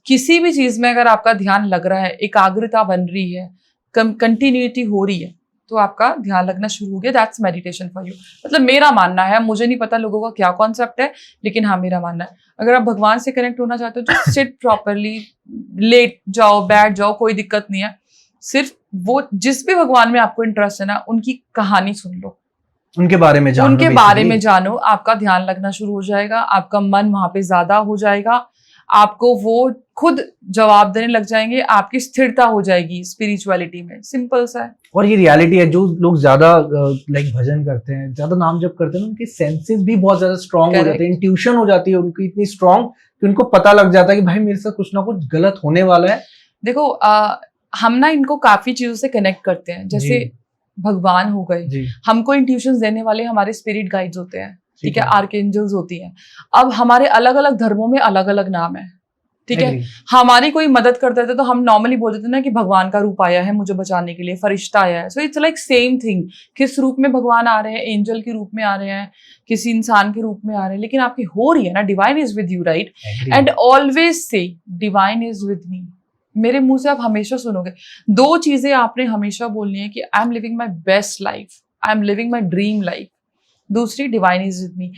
किसी भी चीज में अगर आपका ध्यान लग रहा है, एकाग्रता बन रही है, कंटिन्यूटी हो रही है, तो आपका ध्यान लगना शुरू हो गया, दैट्स मेडिटेशन फॉर यू। मतलब मेरा मानना है, मुझे नहीं पता लोगों का क्या कॉन्सेप्ट है, लेकिन हाँ मेरा मानना है, अगर आप भगवान से कनेक्ट होना चाहते हो तो सिट प्रॉपरली, लेट जाओ, बैठ जाओ, कोई दिक्कत नहीं है। सिर्फ वो जिस भी भगवान में आपको इंटरेस्ट है ना, उनकी कहानी सुन लो, उनके बारे में जानो, उनके बारे में जानो, आपका ध्यान लगना शुरू हो जाएगा, आपका मन वहां पे ज्यादा हो जाएगा, आपको वो खुद जवाब देने लग जाएंगे, आपकी स्थिरता हो जाएगी स्पिरिचुअलिटी में। सिंपल सा है। और ये रियलिटी है, जो लोग ज्यादा लाइक भजन करते हैं, ज्यादा नाम जप करते हैं, उनके सेंसेस भी बहुत ज्यादा स्ट्रांग हो जाते हैं, इंट्यूशन हो जाती है उनकी इतनी स्ट्रांग कि उनको पता लग जाता है कि भाई मेरे साथ कुछ ना कुछ गलत होने वाला है। देखो हम ना इनको काफी चीजों से कनेक्ट करते हैं, जैसे भगवान हो गए, हमको इंट्यूशंस देने वाले हमारे स्पिरिट गाइड्स होते हैं, ठीक है, आर्कएंजल्स होती हैं। अब हमारे अलग अलग धर्मों में अलग अलग नाम है, ठीक है। हमारी कोई मदद कर देते तो हम नॉर्मली बोल देते ना कि भगवान का रूप आया है मुझे बचाने के लिए, फरिश्ता आया है। So it's like same thing, किस रूप में भगवान आ रहे हैं, एंजल के रूप में आ रहे हैं, किसी इंसान के रूप में आ रहे हैं, लेकिन आपकी हो रही है ना, divine is with you, right? And always say divine is with me. मेरे मुंह से आप हमेशा सुनोगे दो चीजें आपने हमेशा बोलनी है कि I am living my best life, I am living my dream life. दूसरी, डिवाइन इज विद मी।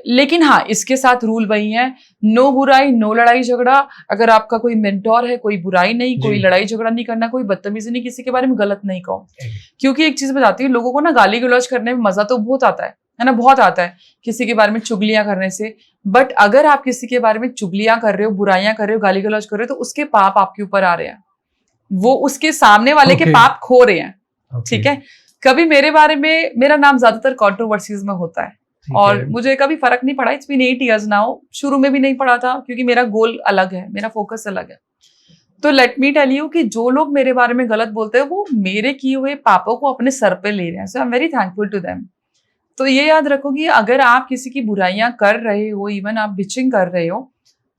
लेकिन हाँ, इसके साथ रूल वही है, नो बुराई, नो लड़ाई झगड़ा। अगर आपका कोई मेंटोर है, कोई बुराई नहीं, कोई लड़ाई झगड़ा नहीं करना, कोई बदतमीजी नहीं, किसी के बारे में गलत नहीं कहो। क्योंकि एक चीज बताती हूँ, लोगों को ना गाली गलौज करने में मजा तो बहुत आता है ना, बहुत आता है किसी के बारे में चुगलियां करने से। बट अगर आप किसी के बारे में चुगलियां कर रहे हो, बुराइयां कर रहे हो, गाली गलौज कर रहे हो, तो उसके पाप आपके ऊपर आ रहे हैं, वो उसके सामने वाले के पाप खो रहे हैं, ठीक है। कभी मेरे बारे में, मेरा नाम ज्यादातर कंट्रोवर्सीज में होता है, और मुझे कभी फर्क नहीं पड़ा। It's been 8 years now. शुरू में भी नहीं पड़ा था, क्योंकि मेरा गोल अलग है, मेरा फोकस अलग है। तो लेट मी टेल यू कि जो लोग मेरे बारे में गलत बोलते हैं, वो मेरे किए हुए पापों को अपने सर पे ले रहे हैं। So I am very thankful to them. तो ये याद रखो कि अगर आप किसी की बुराइयां कर रहे हो, इवन आप बिचिंग कर रहे हो,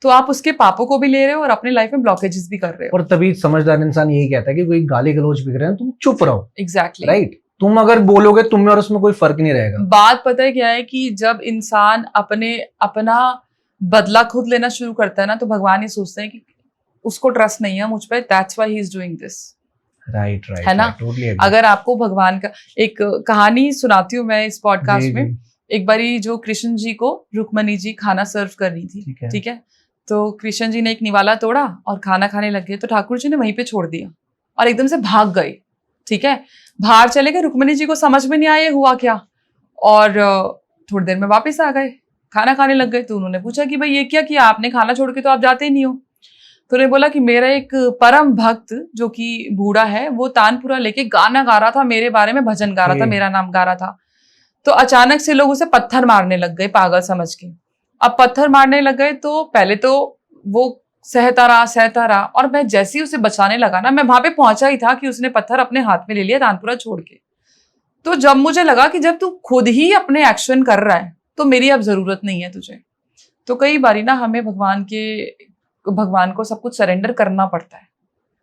तो आप उसके पापों को भी ले रहे हो और अपने लाइफ में ब्लॉकेजेस भी कर रहे हो। और तभी समझदार इंसान यही कहता है कि कोई गाली गलौज बिक रहे हैं, तुम चुप रहो। Exactly, right. तुम अगर बोलोगे, तुम में और उसमें कोई फर्क नहीं रहेगा। बात पता है क्या है कि जब इंसान अपना बदला खुद लेना शुरू करता है ना, तो भगवान ये सोचते हैं कि उसको ट्रस्ट नहीं है मुझ पे, that's why he is doing this. Right, है ना। अगर आपको भगवान का एक कहानी सुनाती हूँ मैं इस पॉडकास्ट में। एक बारी जो कृष्ण जी को रुक्मणी जी खाना सर्व कर रही थी, ठीक है। तो कृष्ण जी ने एक निवाला तोड़ा और खाना खाने लग गए, तो ठाकुर जी ने वहीं पे छोड़ दिया और एकदम से भाग गए, ठीक है। बाहर चले गए, रुक्मणी जी को समझ में नहीं आया हुआ क्या, और थोड़ी देर में वापस आ गए, खाना खाने लग गए। तो उन्होंने पूछा कि भाई ये क्या किया आपने, खाना छोड़ के तो आप जाते ही नहीं हो। तो उन्होंने बोला कि मेरा एक परम भक्त जो कि बूढ़ा है, वो तानपुरा लेके गाना गा रहा था, मेरे बारे में भजन गा रहा था, मेरा नाम गा रहा था। तो अचानक से लोग उसे पत्थर मारने लग गए, पागल समझ के। अब पत्थर मारने लग गए, तो पहले तो वो सहता रहा, और मैं जैसे ही उसे बचाने लगा ना, मैं वहां पे पहुंचा ही था कि उसने पत्थर अपने हाथ में ले लिया, तानपुरा छोड़ के। तो जब मुझे लगा कि जब तू खुद ही अपने एक्शन कर रहा है, तो मेरी अब जरूरत नहीं है तुझे। तो कई बारी ना हमें भगवान को सब कुछ सरेंडर करना पड़ता है,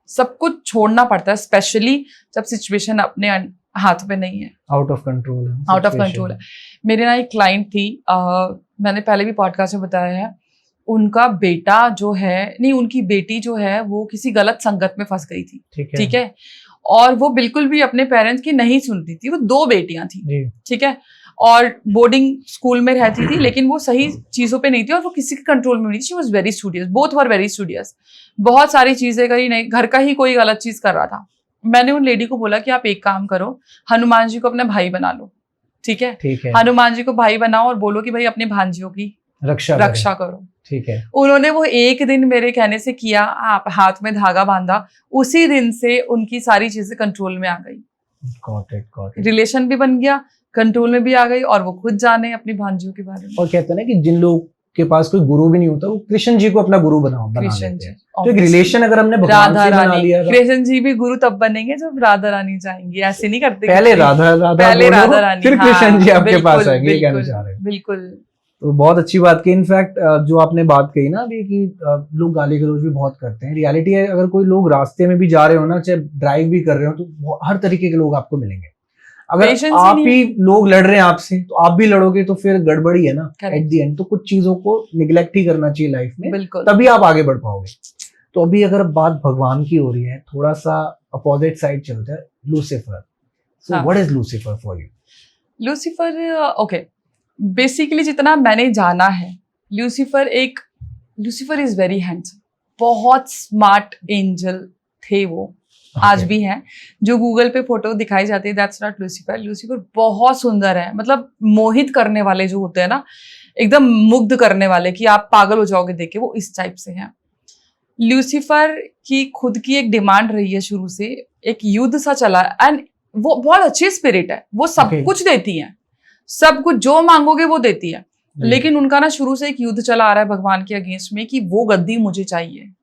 सब कुछ छोड़ना पड़ता है, स्पेशली जब सिचुएशन अपने हाथ में नहीं है, आउट ऑफ कंट्रोल है। मेरे ना एक क्लाइंट थी, मैंने पहले भी पॉडकास्ट में बताया है, उनका बेटा जो है, नहीं उनकी बेटी जो है, वो किसी गलत संगत में फंस गई थी, ठीक है। और वो बिल्कुल भी अपने पेरेंट्स की नहीं सुनती थी। वो 2 बेटियां थी, ठीक है, और बोर्डिंग स्कूल में रहती थी, लेकिन वो सही चीजों पे नहीं थी और वो किसी के कंट्रोल में नहीं थी। She was very studious, both were very studious, बहुत सारी चीजें करी, नहीं घर का ही कोई गलत चीज कर रहा था। मैंने उन लेडी को बोला कि आप एक काम करो, हनुमान जी को अपना भाई बना लो, ठीक है। हनुमान जी को भाई बनाओ और बोलो कि भाई अपने भांजियों की रक्षा करो, ठीक है। उन्होंने वो एक दिन मेरे कहने से किया, आप हाथ में धागा बांधा, उसी दिन से उनकी सारी चीजें कंट्रोल में आ गई। Got it. रिलेशन भी बन गया, कंट्रोल में भी आ गई, और वो खुद जाने अपनी भांजियों के बारे में। और कहते हैं ना कि जिन लोग के पास कोई गुरु भी नहीं होता, वो कृष्ण जी को अपना गुरु बना कृष्ण लेते हैं। जी, तो एक रिलेशन अगर हमने भगवान राधा से बना रानी, लिया, कृष्ण जी भी गुरु तब बनेंगे जब राधा रानी जाएंगी, ऐसे नहीं करते। पहले राधा पहले बोलो, राधा रानी, फिर कृष्ण जी आपके पास बिल्कुल, आएंगे, ये कहना बिल्कुल, चाह रहे हैं। बिल्कुल। तो बहुत अच्छी बात की। इनफैक्ट जो आपने बात कही ना अभी कि लोग गाली गलौज भी बहुत करते हैं, रियलिटी है अगर कोई लोग रास्ते में भी जा रहे हो ना, चाहे ड्राइव भी कर रहे हो, तो हर तरीके के लोग आपको मिलेंगे। अगर Patience आप ही ही लोग लड़ रहे हैं आपसे, तो आप भी लड़ोगे तो फिर गड़बड़ी है ना Correct. At the end. तो कुछ चीजों को निगलेक्ट ही करना चाहिए लाइफ में, बिल्कुल। तभी आप आगे बढ़ पाओगे। तो अभी अगर बात भगवान की हो रही है, थोड़ा सा अपोजिट साइड चलता है, लूसीफर। सो हाँ। What is Lucifer for you? Lucifer, okay, basically जितना मैंने जाना है, लूसीफर इज वेरी हैंडसम, बहुत स्मार्ट एंजल थे वो, आज भी हैं। जो गूगल पे फोटो दिखाई जाती है, दैट्स नॉट लूसीफर। लूसीफर बहुत सुंदर है, मतलब मोहित करने वाले जो होते हैं ना, एकदम मुग्ध करने वाले कि आप पागल हो जाओगे देख के, वो इस टाइप से हैं। लूसीफर की खुद की एक डिमांड रही है शुरू से, एक युद्ध सा चला, एंड वो बहुत अच्छी स्पिरिट है, वो सब कुछ देती है, सब कुछ जो मांगोगे वो देती है। लेकिन उनका ना शुरू से एक युद्ध चला आ रहा है भगवान के अगेंस्ट में कि वो गद्दी मुझे चाहिए,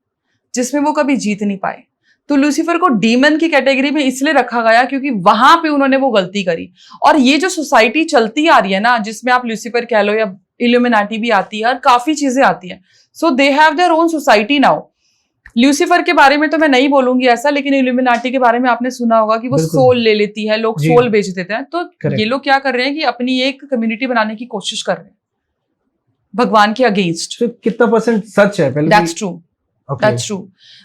जिसमें वो कभी जीत नहीं पाए। तो लूसीफर को डीमन की कैटेगरी में इसलिए रखा गया क्योंकि वहां पे उन्होंने वो गलती करी। और ये जो सोसाइटी चलती आ रही है ना, जिसमें आप लूसीफर कह लो या इल्यूमिनाटी भी आती है और काफी चीजें आती है, so they have their own society now. Lucifer के बारे में तो मैं नहीं बोलूंगी ऐसा, लेकिन इल्यूमिनाटी के बारे में आपने सुना होगा कि वो सोल ले लेती है, लोग सोल बेच देते हैं। तो ये लोग क्या कर रहे हैं कि अपनी एक कम्युनिटी बनाने की कोशिश कर रहे हैं भगवान के अगेंस्ट। कितना परसेंट सच है? पहले दैट्स ट्रू, दैट्स ट्रू।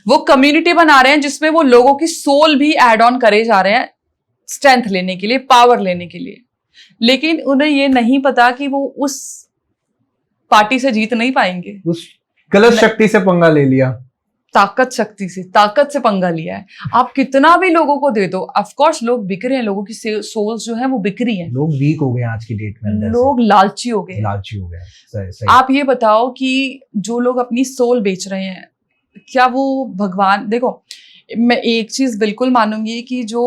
वो कम्युनिटी बना रहे हैं जिसमें वो लोगों की सोल भी ऐड ऑन करे जा रहे हैं, स्ट्रेंथ लेने के लिए, पावर लेने के लिए। लेकिन उन्हें ये नहीं पता कि वो उस पार्टी से जीत नहीं पाएंगे, उस गलत शक्ति से पंगा ले लिया, ताकत से पंगा लिया है। आप कितना भी लोगों को दे दो, ऑफ कोर्स लोग बिक रहे हैं, लोगों की सोल्स जो है वो बिक रही हैं। लोग वीक हो गए आज की डेट में, लोग लालची हो गए। सही। आप ये बताओ कि जो लोग अपनी सोल बेच रहे हैं, क्या वो भगवान? देखो, मैं एक चीज बिल्कुल मानूंगी कि जो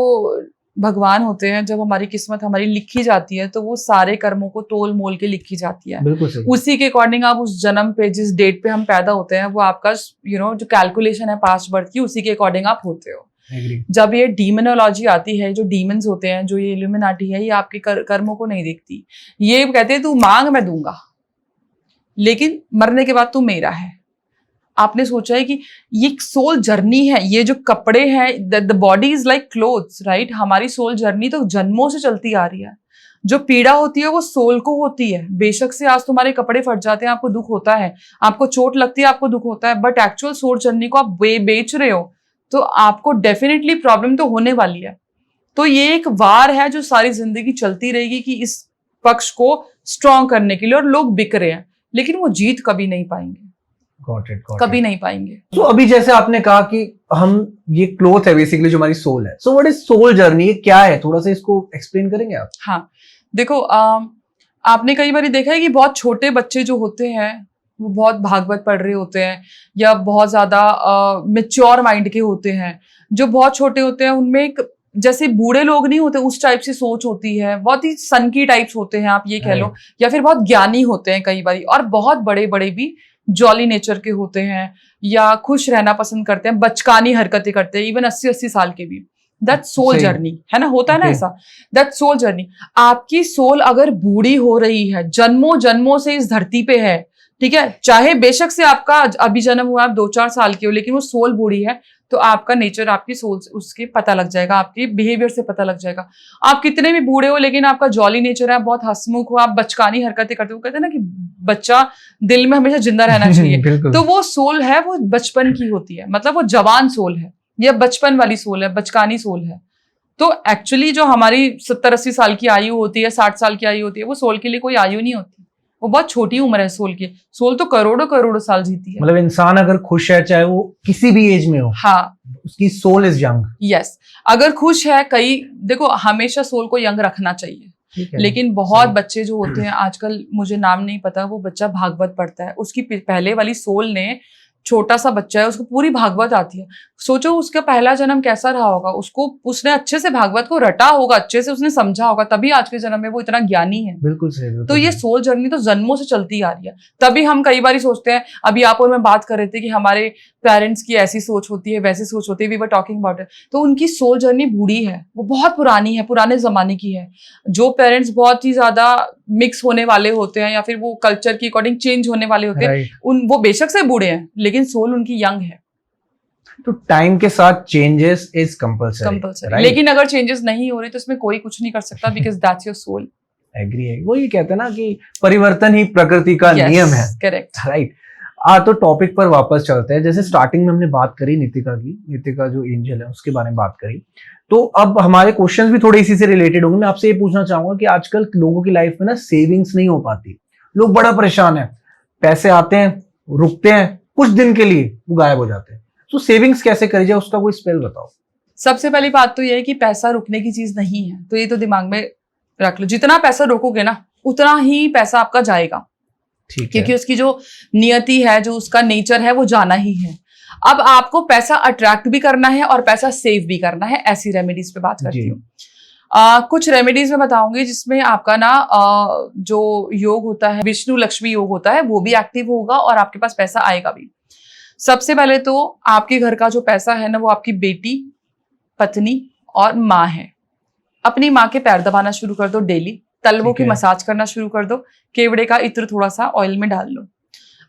भगवान होते हैं, जब हमारी किस्मत हमारी लिखी जाती है तो वो सारे कर्मों को तोल मोल के लिखी जाती है। बिल्कुल सही। उसी के अकॉर्डिंग आप उस जन्म पे, जिस डेट पे हम पैदा होते हैं, वो आपका जो कैलकुलेशन है पास्ट बर्थ की, उसी के अकॉर्डिंग आप होते हो। जब ये डीमोनोलॉजी आती है, जो डीमंस होते हैं, जो ये इल्यूमिनाटी है, ये आपके कर्मों को नहीं देखती। ये कहते हैं तू मांग मैं दूंगा, लेकिन मरने के बाद तू मेरा है। आपने सोचा है कि ये सोल जर्नी है, ये जो कपड़े हैं, the body is like clothes, right? हमारी सोल जर्नी तो जन्मों से चलती आ रही है। जो पीड़ा होती है वो सोल को होती है। बेशक से आज तुम्हारे कपड़े फट जाते हैं, आपको दुख होता है, आपको चोट लगती है, आपको दुख होता है, बट एक्चुअल सोल जर्नी को आप बेच रहे हो तो आपको डेफिनेटली प्रॉब्लम तो होने वाली है। तो ये एक वार है जो सारी जिंदगी चलती रहेगी कि इस पक्ष को स्ट्रॉन्ग करने के लिए, और लोग बिक रहे हैं, लेकिन वो जीत कभी नहीं पाएंगे। Got it. कभी नहीं पाएंगे। तो अभी जैसे आपने कहा कि हम ये क्लोथ है बेसिकली जो हमारी सोल है, so what is soul journey, ये क्या है? थोड़ा सा इसको एक्सप्लेन करेंगे आप? हाँ, देखो, आपने कई बार देखा है कि बहुत छोटे बच्चे जो होते हैं वो बहुत भागवत पढ़ रहे होते हैं, या बहुत ज्यादा मैच्योर माइंड के होते हैं। जो बहुत छोटे होते हैं उनमें एक, जैसे बूढ़े लोग नहीं होते उस टाइप से सोच होती है, बहुत ही सनकी टाइप्स होते हैं आप ये कह लो, या फिर बहुत ज्ञानी होते हैं कई बार, और बहुत बड़े बड़े भी जॉली नेचर के होते हैं, या खुश रहना पसंद करते हैं, बचकानी हरकतें करते हैं, इवन 80-80 साल के भी। दैट सोल जर्नी है ना, होता है ना ऐसा, दैट सोल जर्नी। आपकी सोल अगर बूढ़ी हो रही है, जन्मों जन्मों से इस धरती पे है, ठीक है, चाहे बेशक से आपका अभी जन्म हुआ, आप 2-4 साल के हो, लेकिन वो सोल बूढ़ी है, तो आपका नेचर, आपकी सोल उसके पता लग जाएगा, आपके बिहेवियर से पता लग जाएगा। आप कितने भी बूढ़े हो लेकिन आपका जॉली नेचर है, आप बहुत हंसमुख हो, आप बचकानी हरकतें करते हो, कहते हैं ना कि बच्चा दिल में हमेशा जिंदा रहना चाहिए तो वो सोल है, वो बचपन की होती है, मतलब वो जवान सोल है, या बचपन वाली सोल है, बचकानी सोल है। तो एक्चुअली जो हमारी 70-80 साल की आयु होती है, 60 साल की आयु होती है, वो सोल के लिए कोई आयु नहीं होती, वो बहुत छोटी उम्र है सोल की। सोल तो करोड़ों करोड़ों साल जीती है। मतलब इंसान अगर खुश है, चाहे वो किसी भी एज में हो, हाँ, उसकी सोल इज यंग। यस, अगर खुश है, देखो हमेशा सोल को यंग रखना चाहिए, लेकिन बहुत बच्चे जो होते हैं आजकल, मुझे नाम नहीं पता, वो बच्चा भागवत पढ़ता है, उसकी पहले वाली सोल ने, छोटा सा बच्चा है, उसको पूरी भागवत आती है, सोचो उसका पहला जन्म कैसा रहा होगा, उसने अच्छे से भागवत को रटा होगा, अच्छे से उसने समझा होगा, तभी आज के जन्म में वो इतना ज्ञानी है। बिल्कुल सही, बिल्कुल तो ये सोल जर्नी तो जन्मों से चलती आ रही है। तभी हम कई बार सोचते हैं, अभी आप और मैं बात कर रहे थे कि हमारे पेरेंट्स की ऐसी सोच होती है, वैसी सोच होती है, we were talking about it. तो उनकी सोल जर्नी बूढ़ी है, वो बहुत पुरानी है, पुराने जमाने की है। जो पेरेंट्स बहुत ही ज्यादा मिक्स होने वाले होते हैं या फिर वो कल्चर के अकॉर्डिंग चेंज होने वाले होते हैं, वो बेशक से बूढ़े हैं लेकिन सोल उनकी यंग है। तो टाइम के साथ चेंजेस इज कंपल्सरी, लेकिन अगर चेंजेस नहीं हो रही तो इसमें कोई कुछ नहीं कर सकता, because that's your soul. Agree है, वो ये कहते हैं ना कि परिवर्तन ही प्रकृति का नियम है। Correct, right. तो टॉपिक पर वापस चलते हैं। जैसे स्टार्टिंग में हमने बात करी नितिका जो एंजल है उसके बारे में बात करी, तो अब हमारे क्वेश्चंस भी थोड़े इसी से रिलेटेड होंगे। मैं आपसे ये पूछना चाहूंगा कि आजकल लोगों की लाइफ में ना सेविंग्स नहीं हो पाती, लोग बड़ा परेशान है, पैसे आते हैं रुकते हैं कुछ दिन के लिए वो गायब हो जाते हैं। तो सेविंग्स कैसे करी जाए, उसका कोई स्पेल बताओ। सबसे पहली बात तो ये है कि पैसा रुकने की चीज नहीं है, तो ये तो दिमाग में रख लो। जितना पैसा रोकोगे ना उतना ही पैसा आपका जाएगा, क्योंकि उसकी जो नियति है, जो उसका नेचर है, वो जाना ही है। अब आपको पैसा अट्रैक्ट भी करना है और पैसा सेव भी करना है, ऐसी रेमेडीज पे बात करती हूँ। कुछ रेमेडीज में बताऊंगी जिसमें आपका ना जो योग होता है, विष्णु लक्ष्मी योग होता है, वो भी एक्टिव होगा और आपके पास पैसा आएगा भी। सबसे पहले तो आपके घर का जो पैसा है ना, वो आपकी बेटी, पत्नी और माँ है। अपनी माँ के पैर दबाना शुरू कर दो डेली, तलवों की मसाज करना शुरू कर दो, केवड़े का इत्र थोड़ा सा ऑयल में डाल लो,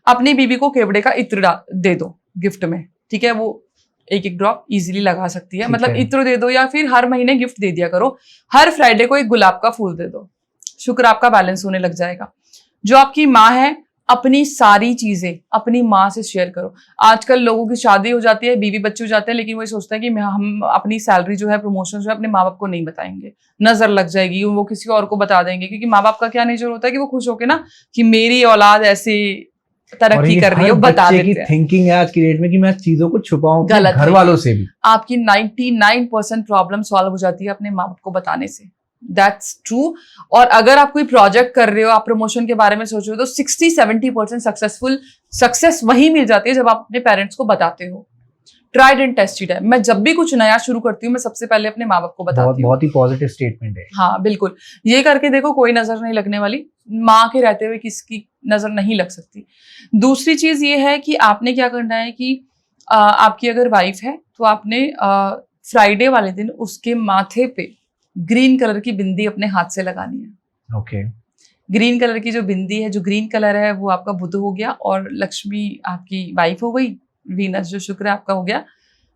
अपनी बीबी को केवड़े का इत्र दे दो गिफ्ट में, ठीक है। वो एक ड्रॉप इजीली लगा सकती है, मतलब इत्र दे दो, या फिर हर महीने गिफ्ट दे दिया करो। हर फ्राइडे को एक गुलाब का फूल दे दो, शुक्र आपका बैलेंस होने लग जाएगा। जो आपकी माँ है, अपनी सारी चीजें अपनी माँ से शेयर करो। आजकल लोगों की शादी हो जाती है, बीवी बच्चे हो जाते हैं, लेकिन वो सोचते हैं कि हम अपनी सैलरी जो है, प्रमोशन जो है, अपने माँ बाप को नहीं बताएंगे, नजर लग जाएगी, वो किसी और को बता देंगे। क्योंकि माँ बाप का क्या नेचर होता है कि वो खुश होके ना कि मेरी औलाद ऐसी तरक्की कर रही है, बता देते हैं। थिंकिंग है आज की डेट में कि मैं चीजों को छुपाऊं घर वालों से भी। आपकी 99% प्रॉब्लम सॉल्व हो जाती है अपने माँ बाप को बताने से। That's true। और अगर आप कोई प्रोजेक्ट कर रहे हो, आप प्रमोशन के बारे में सोच रहे हो, तो 60-70% सक्सेस वही मिल जाती है जब आप अपने पेरेंट्स को बताते हो। ट्राइड एंड टेस्टेड है। मैं जब भी कुछ नया शुरू करती हूँ, मैं सबसे पहले अपने माँ बाप को बताती हूँ। बहुत ही पॉजिटिव स्टेटमेंट है। हाँ बिल्कुल, ये करके देखो, कोई नजर नहीं लगने वाली। माँ के रहते हुए किसकी नजर नहीं लग सकती। दूसरी चीज ये है कि आपने क्या करना है कि आपकी अगर वाइफ है तो आपने फ्राइडे वाले दिन उसके माथे पे ग्रीन कलर की बिंदी अपने हाथ से लगानी है। ओके। ग्रीन कलर की जो बिंदी है, जो ग्रीन कलर है, वो आपका बुध हो गया और लक्ष्मी आपकी वाइफ हो गई, वीनस जो शुक्र आपका हो गया,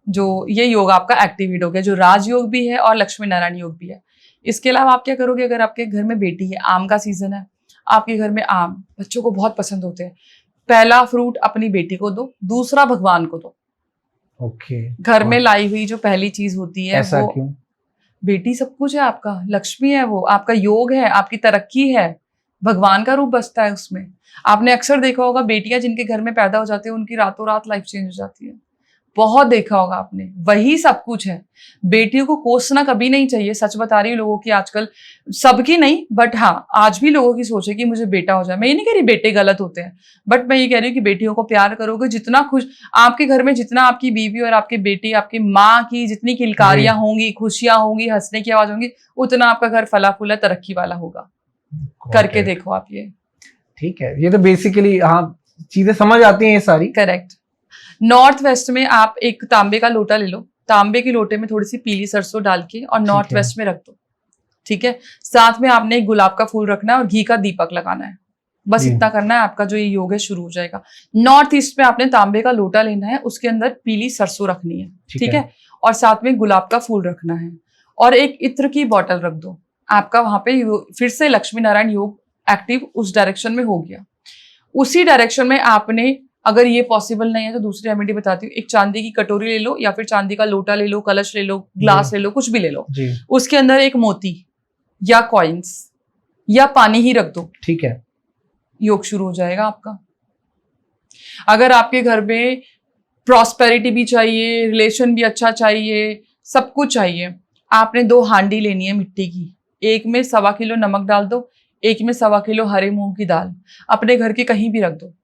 जो ये योग आपका एक्टिवेट हो गया, जो राजयोग भी है और लक्ष्मी नारायण योग भी है। इसके अलावा आप क्या करोगे, अगर आपके घर में बेटी है, आम का सीजन है, आपके घर में आम बच्चों को बहुत पसंद होते हैं, पहला फ्रूट अपनी बेटी को दो, दूसरा भगवान को दो। ओके। घर में लाई हुई जो पहली चीज होती है, ऐसा वो क्यों? बेटी सब कुछ है आपका, लक्ष्मी है, वो आपका योग है, आपकी तरक्की है, भगवान का रूप बसता है उसमें। आपने अक्सर देखा होगा, बेटियां जिनके घर में पैदा हो जाती है, उनकी रातों रात लाइफ चेंज हो जाती है। बहुत देखा होगा आपने, वही सब कुछ है। बेटियों को कोसना कभी नहीं चाहिए। सच बता रही हूँ, लोगों की आजकल, सबकी नहीं बट हाँ आज भी लोगों की सोच है कि मुझे बेटा हो जाए। मैं ये नहीं कह रही बेटे गलत होते हैं, बट मैं ये कह रही हूँ कि बेटियों को प्यार करोगे, जितना खुश आपके घर में, जितना आपकी बीवी और आपकी बेटी, आपकी माँ की जितनी किलकारियां होंगी, खुशियां होंगी, हंसने की आवाज होंगी, उतना आपका घर फला फूला तरक्की वाला होगा। करके देखो आप ये। ठीक है, ये तो बेसिकली हाँ चीजें समझ आती हैं ये सारी। करेक्ट। नॉर्थ वेस्ट में आप एक तांबे का लोटा ले लो, तांबे के लोटे में थोड़ी सी पीली सरसों डाल के और नॉर्थ वेस्ट में रख दो, ठीक है। साथ में आपने एक गुलाब का फूल रखना है और घी का दीपक लगाना है, बस इतना करना है। आपका जो ये योग है शुरू हो जाएगा। नॉर्थ ईस्ट में आपने तांबे का लोटा लेना है, उसके अंदर पीली सरसों रखनी है, ठीक है, और साथ में गुलाब का फूल रखना है और एक इत्र की बोतल रख दो। आपका वहां पे फिर से लक्ष्मी नारायण योग एक्टिव उस डायरेक्शन में हो गया। उसी डायरेक्शन में आपने, अगर ये पॉसिबल नहीं है तो दूसरी रेमेडी बताती हूँ, एक चांदी की कटोरी ले लो या फिर चांदी का लोटा ले लो, कलश ले लो, ग्लास ले लो, कुछ भी ले लो, उसके अंदर एक मोती या कॉइन्स या पानी ही रख दो, ठीक है। योग शुरू हो जाएगा आपका। अगर आपके घर में प्रॉस्पेरिटी भी चाहिए, रिलेशन भी अच्छा चाहिए, सब कुछ चाहिए, आपने 2 हांडी लेनी है मिट्टी की। एक में 1.25 किलो नमक डाल दो, एक में 1.25 किलो हरे मूंग की दाल। अपने घर के कहीं भी रख दो,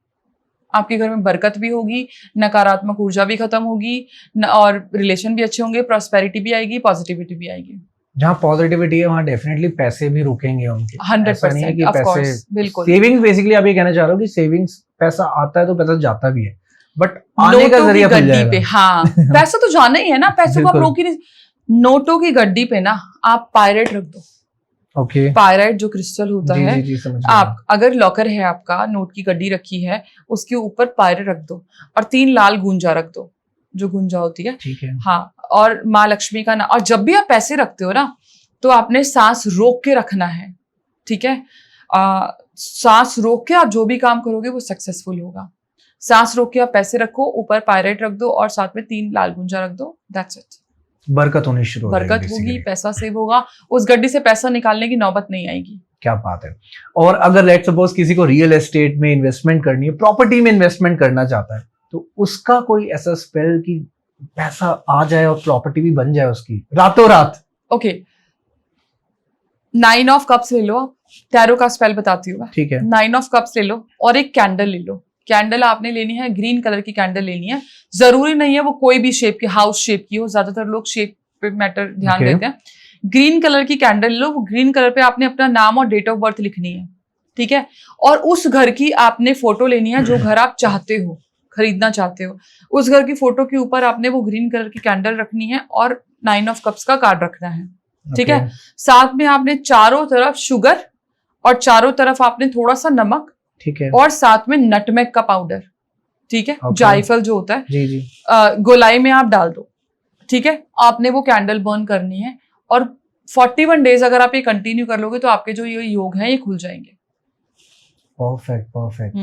आपके घर में बरकत भी होगी, नकारात्मक ऊर्जा भी खत्म होगी, और रिलेशन भी अच्छे होंगे, प्रॉस्पेरिटी भी आएगी, पॉजिटिविटी भी आएगी। जहाँ पॉजिटिविटी है वहाँ डेफिनेटली पैसे भी रुकेंगे उनके। 100% ऑफ कोर्स, बिल्कुल। सेविंग्स बेसिकली आप ये कहना चाह रहे हो कि सेविंग्स, पैसा आता है तो पैसा जाता भी है, बट आने का जरिया खुल जाएगा। पे हाँ पैसा तो जाना ही है ना, पैसों को आप रोक ही नहीं। नोटों की गड्डी पे ना आप पायरेट रख दो। ओके। पायरेट जो क्रिस्टल होता है, जी, आप अगर लॉकर है आपका, नोट की गड्डी रखी है, उसके ऊपर पायरेट रख दो और 3 लाल गुंजा रख दो, जो गुंजा होती है। ठीक है। हाँ, और माँ लक्ष्मी का नाम। और जब भी आप पैसे रखते हो ना, तो आपने सांस रोक के रखना है, ठीक है। सांस रोक के आप जो भी काम करोगे वो सक्सेसफुल होगा। सांस रोक के आप पैसे रखो, ऊपर पायरेट रख दो और साथ में 3 लाल गुंजा रख दो, दैट्स इट। बरकत होनी शुरू हो जाएगी, बरकत होगी, पैसा सेव होगा, उस गड्डी से पैसा निकालने की नौबत नहीं आएगी। क्या बात है। और अगर लेट्स सपोज किसी को रियल एस्टेट में इन्वेस्टमेंट करनी है, प्रॉपर्टी में इन्वेस्टमेंट करना चाहता है, तो उसका कोई ऐसा स्पेल कि पैसा आ जाए और प्रॉपर्टी भी बन जाए उसकी रातों रात? ओके, 9 ऑफ कप्स ले लो, टैरो का स्पेल बताती हूँ। ठीक है। 9 ऑफ कप्स ले लो और एक कैंडल ले लो। कैंडल आपने लेनी है, ग्रीन कलर की कैंडल लेनी है। जरूरी नहीं है वो कोई भी शेप की, हाउस शेप की हो, ज्यादातर लोग शेप पे मैटर ध्यान देते हैं। ग्रीन कलर की कैंडल लो, वो ग्रीन कलर पे आपने अपना नाम और डेट ऑफ बर्थ लिखनी है, ठीक है। और उस घर की आपने फोटो लेनी है, जो घर आप चाहते हो, खरीदना चाहते हो। उस घर की फोटो के ऊपर आपने वो ग्रीन कलर की कैंडल रखनी है और 9 ऑफ कप्स का कार्ड रखना है, ठीक है। साथ में आपने चारों तरफ शुगर और चारों तरफ आपने थोड़ा सा नमक, ठीक है, और साथ में नटमेग का पाउडर, ठीक है। जायफल जो होता है, जी जी, गोलाई में आप डाल दो, ठीक है। आपने वो कैंडल बर्न करनी है और 41 डेज अगर आप ये कंटिन्यू कर लोगे तो आपके जो ये योग हैं ये खुल जाएंगे। Perfect perfect.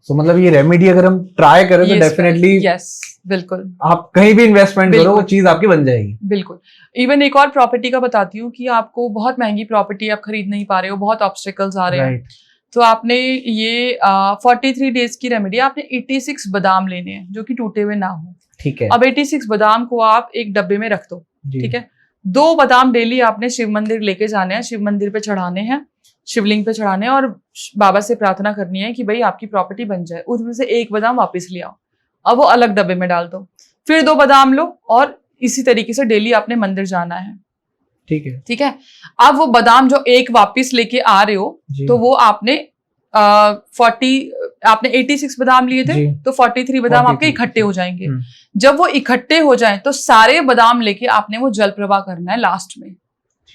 सो मतलब ये रेमेडी अगर हम ट्राई करें तो डेफिनेटली, यस बिल्कुल, आप कहीं भी इन्वेस्टमेंट करो वो चीज आपकी बन जाएगी। बिल्कुल। इवन एक और प्रॉपर्टी का बताती हूँ कि आपको बहुत महंगी प्रॉपर्टी आप खरीद नहीं पा रहे हो, बहुत ऑब्स्टिकल्स आ रहे हैं, तो आपने ये 43 डेज की रेमेडी, आपने 86 बादाम लेने हैं जो कि टूटे हुए ना हो, ठीक है। अब 86 बादाम को आप एक डब्बे में रख दो, ठीक है। 2 बादाम डेली आपने शिव मंदिर लेके जाने हैं, शिव मंदिर पे चढ़ाने हैं, शिवलिंग पे चढ़ाने हैं, और बाबा से प्रार्थना करनी है कि भाई आपकी प्रॉपर्टी बन जाए। उसमें से 1 बादाम वापस ले आओ, अब वो अलग डब्बे में डाल दो। फिर 2 बादाम लो और इसी तरीके से डेली आपने मंदिर जाना है, ठीक है, ठीक है। अब वो बादाम जो 1 वापिस लेके आ रहे हो, तो वो आपने 86 बादाम लिए थे, तो 43 बादाम आपके इकट्ठे हो जाएंगे। जब वो इकट्ठे हो जाएं तो सारे बादाम लेके आपने वो जल प्रवाह करना है लास्ट में,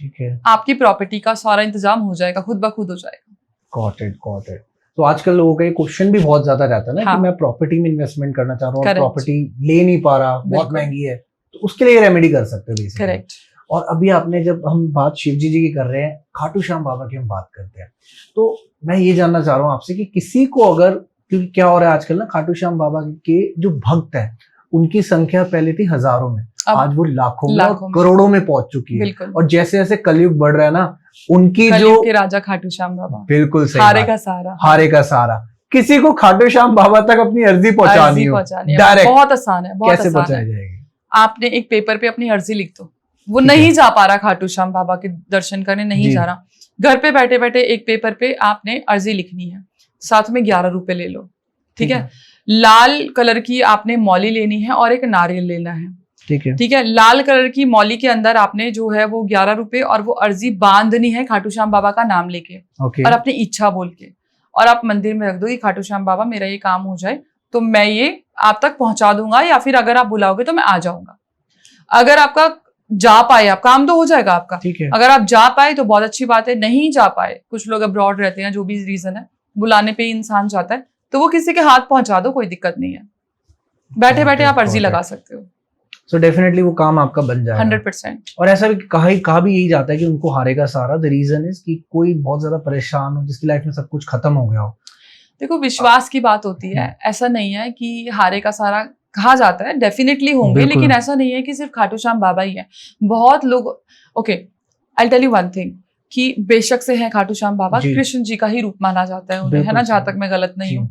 ठीक है। आपकी प्रॉपर्टी का सारा इंतजाम हो जाएगा, खुद ब खुद हो जाएगा। Got it, got it. तो आजकल लोगों का ये क्वेश्चन भी बहुत ज्यादा रहता है ना, हाँ, कि मैं प्रॉपर्टी में इन्वेस्टमेंट करना चाह रहा हूँ और Correct. प्रॉपर्टी ले नहीं पा रहा, बहुत महंगी है, तो उसके लिए रेमेडी कर सकते हो बेसिकली। करेक्ट। और अभी आपने, जब हम बात शिव जी की कर रहे हैं, खाटू श्याम बाबा की हम बात करते हैं, तो मैं ये जानना चाह रहा हूँ आपसे कि किसी को अगर, क्योंकि क्या हो रहा है आजकल ना, खाटू श्याम बाबा के जो भक्त हैं उनकी संख्या पहले थी हजारों में, आज वो लाखों में, करोड़ों में पहुंच चुकी है। और जैसे जैसे कलयुग बढ़ रहा है ना, उनकी जो के राजा खाटू श्याम बाबा, बिल्कुल सही, हारे का सहारा, हारे का सहारा। किसी को खाटू श्याम बाबा तक अपनी अर्जी पहुंचानी हो, डायरेक्ट बहुत आसान है, बहुत कैसे आसान पहुंचाई है। जाएगी? आपने एक पेपर पे अपनी अर्जी लिख दो, वो नहीं जा पा रहा खाटू श्याम बाबा के दर्शन करने, नहीं जा रहा, घर पे बैठे बैठे एक पेपर पे आपने अर्जी लिखनी है, साथ में 11 रुपए ले लो, ठीक है। लाल कलर की आपने मौली लेनी है और एक नारियल लेना है, ठीक है, ठीक है। लाल कलर की मौली के अंदर आपने जो है वो 11 रुपए और वो अर्जी बांधनी है खाटू श्याम बाबा का नाम लेके, और अपनी इच्छा बोल के, और आप मंदिर में रख दो कि खाटू श्याम बाबा मेरा ये काम हो जाए तो मैं ये आप तक पहुंचा दूंगा, या फिर अगर आप बुलाओगे तो मैं आ जाऊंगा। अगर आपका जा पाए, आप काम तो हो जाएगा आपका, ठीक है। अगर आप जा पाए तो बहुत अच्छी बात है, नहीं जा पाए, कुछ लोग अब्रॉड रहते हैं, जो भी रीजन है, बुलाने पे ही इंसान जाता है, तो वो किसी के हाथ पहुंचा दो, कोई दिक्कत नहीं है, बैठे बैठे आप अर्जी लगा सकते हो। सो डेफिनेटली वो काम आपका बन जाएगा 100%। और ऐसा भी कहा भी यही जाता है कि उनको हारे का सहारा, द रीजन इज कि कोई बहुत ज्यादा परेशान हो, जिसकी लाइफ में सब कुछ खत्म हो गया हो। देखो, विश्वास की बात होती है, ऐसा नहीं है कि हारे का सहारा कहा जाता है, डेफिनेटली होंगे, लेकिन ऐसा नहीं है कि सिर्फ खाटू श्याम बाबा ही है, बहुत लोग। Okay, I tell you one thing, कि बेशक से है खाटू श्याम बाबा, कृष्ण जी का ही रूप माना जाता है उन्हें, है ना, जहां तक मैं गलत नहीं हूँ।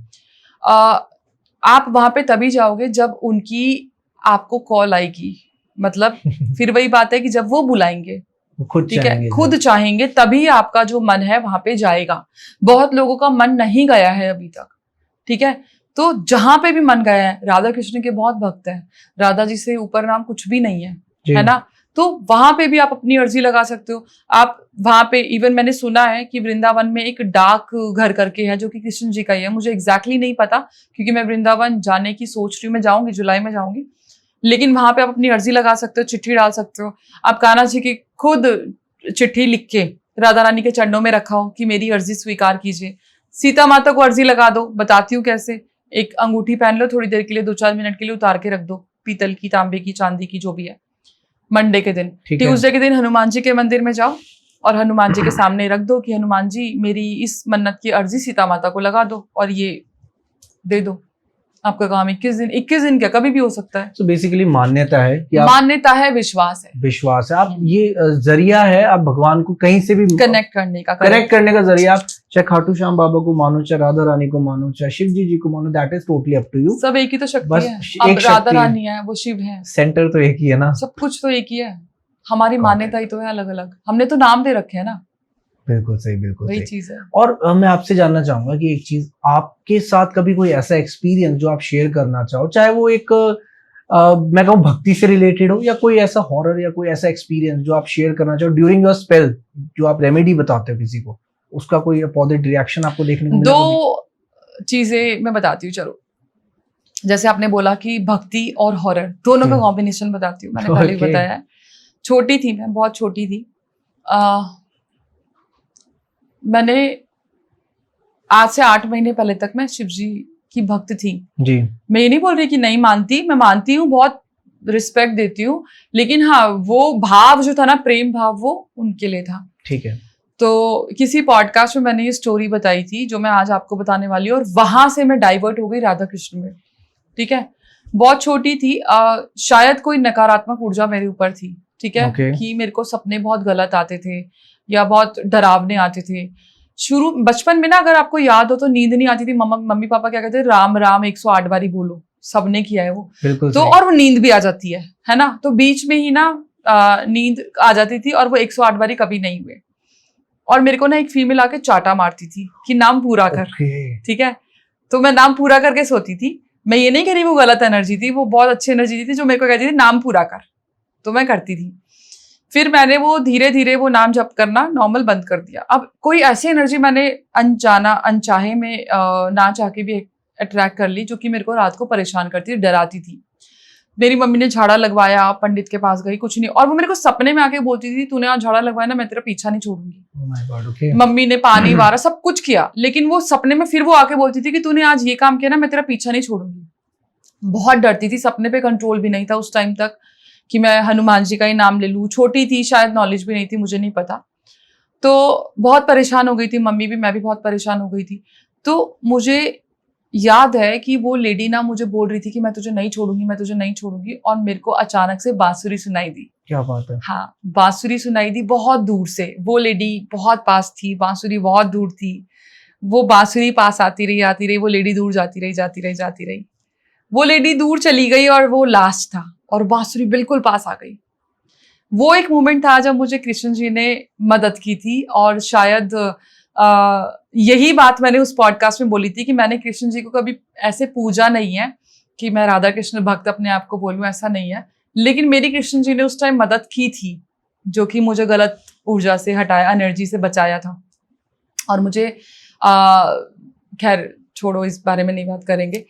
आप वहां पे तभी जाओगे जब उनकी आपको कॉल आएगी, मतलब फिर वही बात है कि जब वो बुलाएंगे, ठीक है, खुद चाहेंगे, तभी आपका जो मन है वहां पे जाएगा। बहुत लोगों का मन नहीं गया है अभी तक, ठीक है, तो जहां पे भी मन गया है, राधा कृष्ण के बहुत भक्त हैं, राधा जी से ऊपर नाम कुछ भी नहीं है ना, तो वहां पे भी आप अपनी अर्जी लगा सकते हो। आप वहां पे इवन मैंने सुना है कि वृंदावन में एक डाक घर करके है जो कि कृष्ण जी का ही है, मुझे एग्जैक्टली नहीं पता क्योंकि मैं वृंदावन जाने की सोच रही हूँ, मैं जाऊंगी जुलाई में जाऊंगी, लेकिन वहां पे आप अपनी अर्जी लगा सकते हो, चिट्ठी डाल सकते हो। आप कान्हा जी की खुद चिट्ठी लिख के राधा रानी के चरणों में रखाओ कि मेरी अर्जी स्वीकार कीजिए। सीता माता को अर्जी लगा दो, बताती हूँ कैसे। एक अंगूठी पहन लो, थोड़ी देर के लिए 2-4 मिनट के लिए उतार के रख दो, पीतल की, तांबे की, चांदी की, जो भी है। मंडे के दिन, ट्यूसडे के दिन हनुमान जी के मंदिर में जाओ और हनुमान जी के सामने रख दो कि हनुमान जी मेरी इस मन्नत की अर्जी सीता माता को लगा दो और ये दे दो। आपका काम 21 दिन क्या कभी भी हो सकता है। तो बेसिकली मान्यता है कि मान्यता है, विश्वास है, आप ये जरिया है, आप भगवान को कहीं से भी कनेक्ट करने का जरिया। आप चाहे खाटू श्याम बाबा को मानो, चाहे राधा रानी को मानो, चाहे शिव जी को मानो, that is totally up to you. सब एक ही तो शक्ति है। अब राधा रानी है, वो शिव है, सेंटर तो एक ही है ना, सब कुछ तो एक ही है। हमारी मान्यता ही तो है अलग अलग, हमने तो नाम दे रखे हैं ना। बिल्कुल सही, बिल्कुल वही सही चीज है। और मैं आपसे जानना चाहूंगा कि एक चीज, आपके साथ कभी कोई ऐसा एक्सपीरियंस जो आप शेयर करना चाहो, चाहे वो एक मैं कहूँ भक्ति से रिलेटेड हो, या कोई ऐसा हॉरर या कोई ऐसा एक्सपीरियंस जो आप शेयर करना चाहो ड्यूरिंग योर स्पेल, जो आप रेमेडी बताते हो किसी को, उसका कोई अपोजिट रिएक्शन आपको देखने को मिला? 2 चीजें मैं बताती हूँ, चलो। जैसे आपने बोला कि भक्ति और हॉरर दोनों का कॉम्बिनेशन बताती हूँ। मैंने पहले भी बताया है, छोटी थी मैं, बहुत छोटी थी। मैंने आज से 8 महीने पहले तक मैं शिव जी की भक्त थी जी। मैं ये नहीं बोल रही कि नहीं मानती, मैं मानती हूँ, बहुत रिस्पेक्ट देती हूँ, लेकिन हाँ वो भाव जो था ना, प्रेम भाव, वो उनके लिए था। ठीक है। तो किसी पॉडकास्ट में मैंने ये स्टोरी बताई थी जो मैं आज आपको बताने वाली हूँ, और वहां से मैं डाइवर्ट हो गई राधा कृष्ण में। ठीक है, बहुत छोटी थी, शायद कोई नकारात्मक ऊर्जा मेरे ऊपर थी। ठीक है, कि मेरे को सपने बहुत गलत आते थे या बहुत डरावने आते थे। शुरू बचपन में ना, अगर आपको याद हो तो, नींद नहीं आती थी, मम्मी पापा क्या कहते थे, राम राम 108 बारी बोलो, सबने किया है वो तो, और वो नींद भी आ जाती है ना। तो बीच में ही ना नींद आ जाती थी और वो 108 बारी कभी नहीं हुए। और मेरे को ना एक फीमेल आके चाटा मारती थी कि नाम पूरा कर। ठीक है, तो मैं नाम पूरा करके सोती थी। मैं ये नहीं कह रही वो गलत एनर्जी थी, वो बहुत अच्छी एनर्जी थी जो मेरे को कहती थी नाम पूरा कर, तो मैं करती थी। फिर मैंने वो धीरे धीरे वो नाम जप करना नॉर्मल बंद कर दिया। अब कोई ऐसी एनर्जी मैंने अनचाहे में ना चाह के भी अट्रैक्ट कर ली, जो कि मेरे को रात को परेशान करती थी, डराती थी। मेरी मम्मी ने झाड़ा लगवाया, पंडित के पास गई, कुछ नहीं, और वो मेरे को सपने में आके बोलती थी तूने आज झाड़ा लगवाया ना, मैं तेरा पीछा नहीं छोड़ूंगी। मम्मी ने पानी वारा सब कुछ किया, लेकिन वो सपने में फिर वो आके बोलती थी कि तूने आज ये काम किया ना, मैं तेरा पीछा नहीं छोड़ूंगी। बहुत डरती थी, सपने पे कंट्रोल भी नहीं था उस टाइम तक कि मैं हनुमान जी का ही नाम ले लूं। छोटी थी, शायद नॉलेज भी नहीं थी, मुझे नहीं पता। तो बहुत परेशान हो गई थी मम्मी भी, मैं भी बहुत परेशान हो गई थी। तो मुझे याद है कि वो लेडी ना मुझे बोल रही थी कि मैं तुझे नहीं छोड़ूंगी, मैं तुझे नहीं छोड़ूंगी, और मेरे को अचानक से बांसुरी सुनाई दी। क्या बात है? हाँ, बांसुरी सुनाई दी बहुत दूर से। वो लेडी बहुत पास थी, बांसुरी बहुत दूर थी। वो बांसुरी पास आती रही, वो लेडी दूर जाती रही। वो लेडी दूर चली गई और वो लास्ट था, और बांसुरी बिल्कुल पास आ गई। वो एक मोमेंट था जब मुझे कृष्ण जी ने मदद की थी, और शायद यही बात मैंने उस पॉडकास्ट में बोली थी कि मैंने कृष्ण जी को कभी ऐसे पूजा नहीं है कि मैं राधा कृष्ण भक्त अपने आप को बोलूं, ऐसा नहीं है। लेकिन मेरी कृष्ण जी ने उस टाइम मदद की थी, जो कि मुझे गलत ऊर्जा से हटाया, एनर्जी से बचाया था। और मुझे खैर छोड़ो, इस बारे में नहीं बात करेंगे।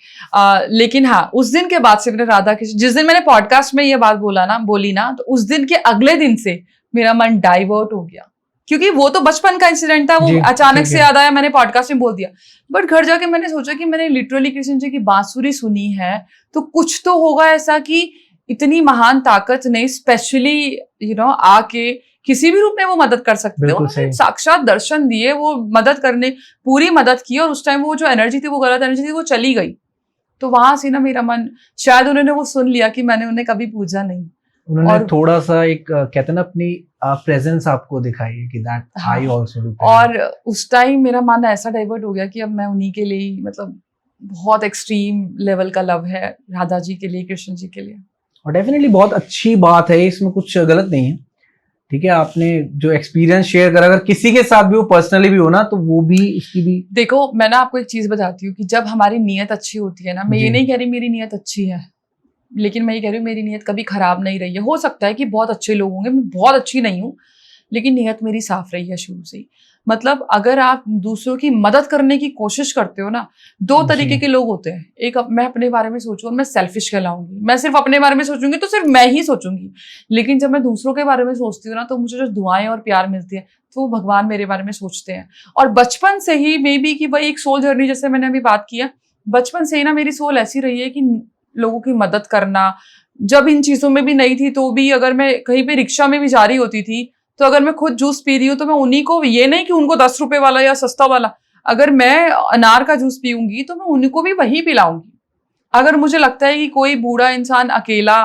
लेकिन हाँ, उस दिन के बाद से मैंने राधा कृष्ण, जिस दिन मैंने पॉडकास्ट में ये बात बोली ना, तो उस दिन के अगले दिन से मेरा मन डाइवर्ट हो गया, क्योंकि वो तो बचपन का इंसिडेंट था, वो अचानक से याद आया, मैंने पॉडकास्ट में बोल दिया। बट घर जाके मैंने सोचा कि मैंने लिटरली कृष्ण जी की बांसुरी सुनी है, तो कुछ तो होगा ऐसा कि इतनी महान ताकत ने स्पेशली आके किसी भी रूप में वो मदद कर सकते हो। साक्षात दर्शन दिए, वो मदद करने, पूरी मदद की, और उस टाइम वो जो एनर्जी थी, वो गलत एनर्जी थी, वो चली गई। तो वहां से ना मेरा मन, शायद उन्होंने वो सुन लिया कि मैंने उन्हें कभी पूजा नहीं, उन्होंने थोड़ा सा एक कहते हैं ना अपनी प्रेजेंस आपको दिखाई है कि दैट आई आल्सो डू। और उस टाइम मेरा मन ऐसा डाइवर्ट हो गया कि अब मैं उन्हीं के लिए ही, मतलब बहुत एक्सट्रीम लेवल का लव है राधा जी के लिए, कृष्ण जी के लिए। और डेफिनेटली बहुत अच्छी बात है, इसमें कुछ गलत नहीं है। ठीक है, आपने जो एक्सपीरियंस शेयर करा, अगर किसी के साथ भी वो पर्सनली भी हो ना, तो वो भी इसकी भी। देखो मैं ना आपको एक चीज बताती हूँ कि जब हमारी नीयत अच्छी होती है ना, मैं ये जी। नहीं कह रही मेरी नीयत अच्छी है, लेकिन मैं ये कह रही हूँ मेरी नीयत कभी खराब नहीं रही है। हो सकता है कि बहुत अच्छे लोग होंगे, मैं बहुत अच्छी नहीं हूँ, लेकिन नीयत मेरी साफ रही है शुरू से ही। मतलब अगर आप दूसरों की मदद करने की कोशिश करते हो ना, दो तरीके जी। के लोग होते हैं। एक मैं अपने बारे में सोचूं और मैं सेल्फिश कहलाऊंगी, मैं सिर्फ अपने बारे में सोचूंगी तो सिर्फ मैं ही सोचूंगी। लेकिन जब मैं दूसरों के बारे में सोचती हूँ ना, तो मुझे जो दुआएं और प्यार मिलती है, तो वो भगवान मेरे बारे में सोचते हैं। और बचपन से ही मे बी कि भाई एक सोल जर्नी, जैसे मैंने अभी बात किया, बचपन से ही ना मेरी सोल ऐसी रही है कि लोगों की मदद करना। जब इन चीजों में भी नहीं थी तो भी, अगर मैं कहीं पे रिक्शा में भी जा रही होती थी, तो अगर मैं खुद जूस पी रही हूँ तो मैं उन्हीं को, ये नहीं कि उनको 10 रुपए वाला या सस्ता वाला, अगर मैं अनार का जूस पीऊंगी तो मैं उन्हीं को भी वही पिलाऊंगी। अगर मुझे लगता है कि कोई बूढ़ा इंसान अकेला,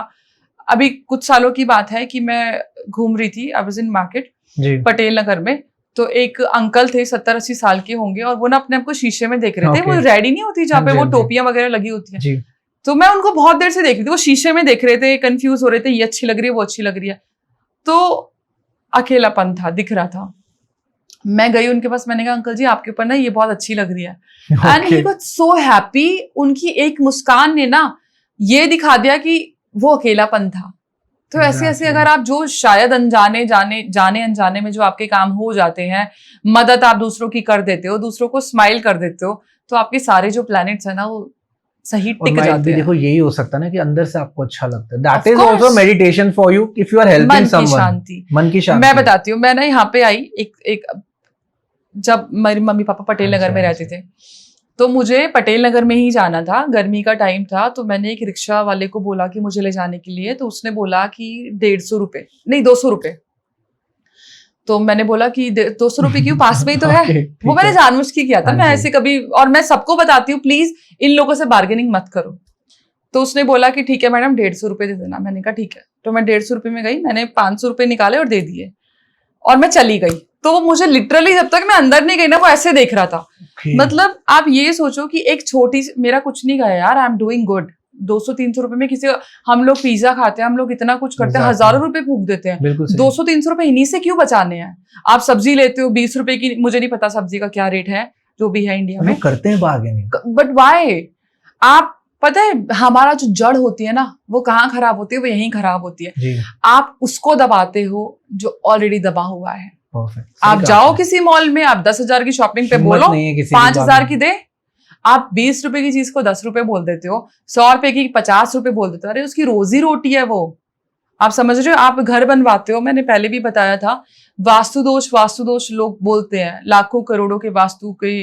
अभी कुछ सालों की बात है कि मैं घूम रही थी, I was in market Patel Nagar में, तो एक अंकल थे 70-80 साल के होंगे, और वो ना अपने आप को शीशे में देख रहे थे। वो रेडी नहीं होती जहाँ पे वो टोपियां वगैरह लगी होती है, तो मैं उनको बहुत देर से देख रही थी, वो शीशे में देख रहे थे, कंफ्यूज हो रहे थे, ये अच्छी लग रही है, वो अच्छी लग रही है। तो अकेलापन था, दिख रहा था। मैं गई उनके पास, मैंने कहा अंकल जी आपके ऊपर ना ये बहुत अच्छी लग रही है, and he was so happy. उनकी एक मुस्कान ने ना ये दिखा दिया कि वो अकेलापन था। तो ऐसे ऐसे अगर आप जो शायद अनजाने जाने अनजाने में जो आपके काम हो जाते हैं, मदद आप दूसरों की कर देते हो, दूसरों को स्माइल कर देते हो, तो आपके सारे जो प्लैनेट्स है ना वो सही टिक जाते हैं। देखो यही हो सकता है ना कि अंदर से आपको अच्छा लगता है। That is also meditation for you if you are helping someone. मन की शांति। मैं बताती हूँ, मैं ना यहाँ पे आई एक जब मेरी मम्मी पापा पटेल नगर में रहते थे, तो मुझे पटेल नगर में ही जाना था, गर्मी का टाइम था, तो मैंने एक रिक्शा वाले को बोला कि मुझे ले जाने के लिए, तो उसने बोला कि 150 रुपए, नहीं 200 रुपए। तो मैंने बोला कि 200 रुपए क्यों, पास में ही तो है। वो मैंने जानबूझ के किया था, मैं ऐसे कभी, और मैं सबको बताती हूँ प्लीज इन लोगों से बार्गेनिंग मत करो। तो उसने बोला कि ठीक है मैडम 150 रुपए दे देना। मैंने कहा ठीक है। तो मैं 150 रुपए में गई, मैंने 500 रुपए निकाले और दे दिए, और मैं चली गई। तो वो मुझे लिटरली जब तक मैं अंदर नहीं गई ना, वो ऐसे देख रहा था। मतलब आप ये सोचो कि एक छोटी, मेरा कुछ नहीं गया यार, आई एम डूइंग गुड। 200-300 रुपए में किसी, हम लोग पिज्जा खाते हैं, हम लोग इतना कुछ करते हैं, हजारों रुपए फूक देते हैं, 200-300 रुपए इन्हीं से क्यों बचाने हैं। आप सब्जी लेते हो 20 रुपए की, मुझे नहीं पता सब्जी का क्या रेट है, जो भी है इंडिया में करते हैं बार्गेनिंग, बट वाई। आप पता है हमारा जो जड़ होती है ना, वो कहाँ खराब होती है, वो यहीं खराब होती है। आप उसको दबाते हो जो ऑलरेडी दबा हुआ है। आप जाओ किसी मॉल में, आप 10,000 की शॉपिंग पे बोलो 5,000 की दे, आप 20 रुपए की चीज को 10 रुपए बोल देते हो, 100 रुपए की 50 रुपए बोल देते हो। अरे उसकी रोजी रोटी है वो, आप समझ रहे हो। आप घर बनवाते हो, मैंने पहले भी बताया था, वास्तु दोष लोग बोलते हैं, लाखों करोड़ों के वास्तु के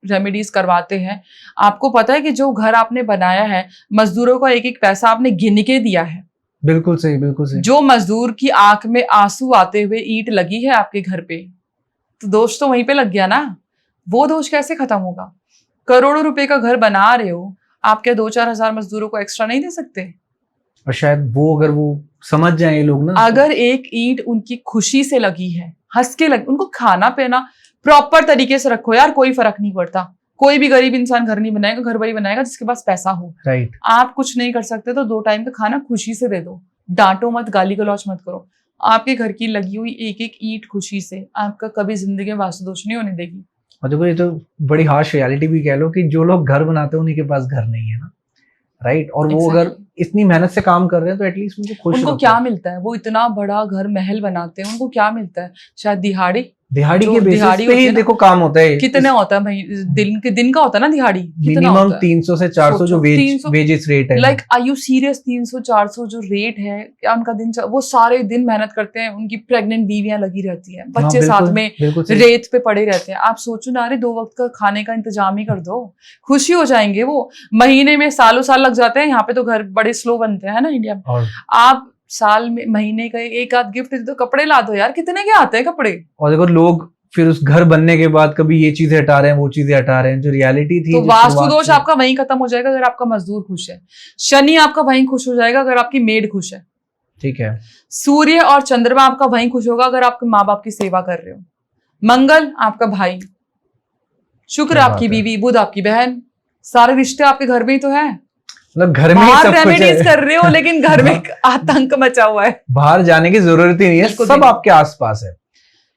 रेमेडीज करवाते हैं। आपको पता है कि जो घर आपने बनाया है, मजदूरों का एक एक पैसा आपने गिन के दिया है। बिल्कुल सही, बिल्कुल सही। जो मजदूर की आंख में आंसू आते हुए ईंट लगी है आपके घर पे, तो दोष तो वहीं पे लग गया ना। वो दोष कैसे खत्म होगा। करोड़ों रुपए का घर बना रहे हो, आप क्या 2-4 हजार मजदूरों को एक्स्ट्रा नहीं दे सकते। और शायद वो, अगर वो समझ जाए ये लोग ना, अगर एक ईंट उनकी खुशी से लगी है, हंस के लगी, उनको खाना पीना प्रॉपर तरीके से रखो यार, कोई फर्क नहीं पड़ता। कोई भी गरीब इंसान घर नहीं बनाएगा, घर वही बनाएगा जिसके पास पैसा हो। राइट। आप कुछ नहीं कर सकते तो 2 टाइम का खाना खुशी से दे दो, डांटो मत, गाली गलौज मत करो। आपके घर की लगी हुई एक एक ईंट खुशी से आपका कभी जिंदगी में वास्तु दोष नहीं होने देगी। और देखो ये तो बड़ी हार्श रियलिटी भी कह लो कि जो लोग घर बनाते हैं उन्हीं के पास घर नहीं है ना, राइट। और वो अगर इतनी मेहनत से काम कर रहे हैं तो एटलीस्ट उनको क्या मिलता है। वो इतना बड़ा घर महल बनाते हैं, उनको क्या मिलता है, शायद दिहाड़ी के बेसिस पे ही देखो काम होता है। कितने होता है भाई, दिन का होता है ना दिहाड़ी, मिनिमम 300 से 400 जो वेजेस रेट है। लाइक आर यू सीरियस, 300-400 जो रेट है, क्या उनका दिन, वो सारे दिन मेहनत करते हैं, उनकी प्रेग्नेंट बीवियां लगी रहती हैं, बच्चे साथ में रेत पे पड़े रहते हैं। आप सोचो ना, अरे 2 वक्त का खाने का इंतजाम ही कर दो, खुशी हो जाएंगे वो। महीने में सालों साल लग जाते हैं, यहाँ पे तो घर बड़े स्लो बनते हैं ना इंडिया में। आप साल में महीने का एक आध गिफ्ट दे दो, कपड़े ला दो यार, कितने के आते हैं कपड़े। और देखो लोग फिर उस घर बनने के बाद कभी ये चीजें हटा रहे हैं, वो चीजें हटा रहे हैं, जो रियलिटी थी। तो वास्तु दोष आपका वहीं खत्म हो जाएगा अगर आपका मजदूर खुश है। शनि आपका वहीं खुश हो जाएगा अगर आपकी मेड खुश है। ठीक है। सूर्य और चंद्रमा आपका वहीं खुश होगा अगर आपके माँ बाप की सेवा कर रहे हो। मंगल आपका भाई, शुक्र आपकी बीवी, बुध आपकी बहन, सारे रिश्ते आपके घर में ही तो है। मतलब घर में ही बाहर सब कुछ रेमेडीज है। कर रहे हो लेकिन घर में आतंक मचा हुआ है। बाहर जाने की जरूरत ही नहीं है, बिल्कुल सब भी नहीं। आपके आसपास है।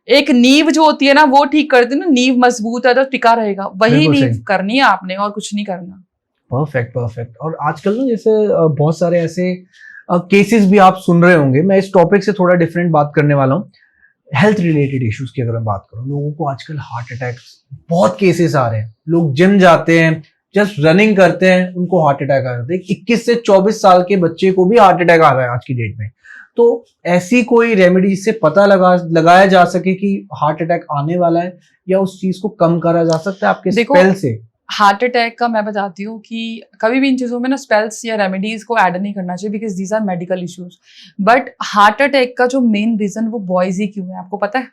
एक नींव जो होती है ना वो ठीक कर दी ना, नींव मजबूत है तो टिका रहेगा, वही बिल्कुल नींव सही। करनी है आपने और कुछ नहीं करना। परफेक्ट। और आजकल ना जैसे बहुत सारे ऐसे केसेस भी आप सुन रहे होंगे, मैं इस टॉपिक से थोड़ा डिफरेंट बात करने वाला हूँ। हेल्थ रिलेटेड इश्यूज की अगर मैं बात करूँ, लोगों को आजकल हार्ट अटैक्स बहुत केसेस आ रहे हैं। लोग जिम जाते हैं, जस्ट रनिंग करते हैं, उनको हार्ट अटैक आ जाता है। 21 से 24 साल के बच्चे को भी हार्ट अटैक आ रहा है आज की डेट में। तो ऐसी कोई रेमेडी से पता लगाया जा सके कि हार्ट अटैक आने वाला है, या उस चीज को कम करा जा सकता है आपके देखो, स्पेल से? हार्ट अटैक का मैं बताती हूँ कि कभी भी इन चीजों में ना स्पेल्स या रेमेडीज को ऐड नहीं करना चाहिए, because these are medical issues. But heart attack का जो मेन रीजन वो बॉयज ही क्यों है, आपको पता है?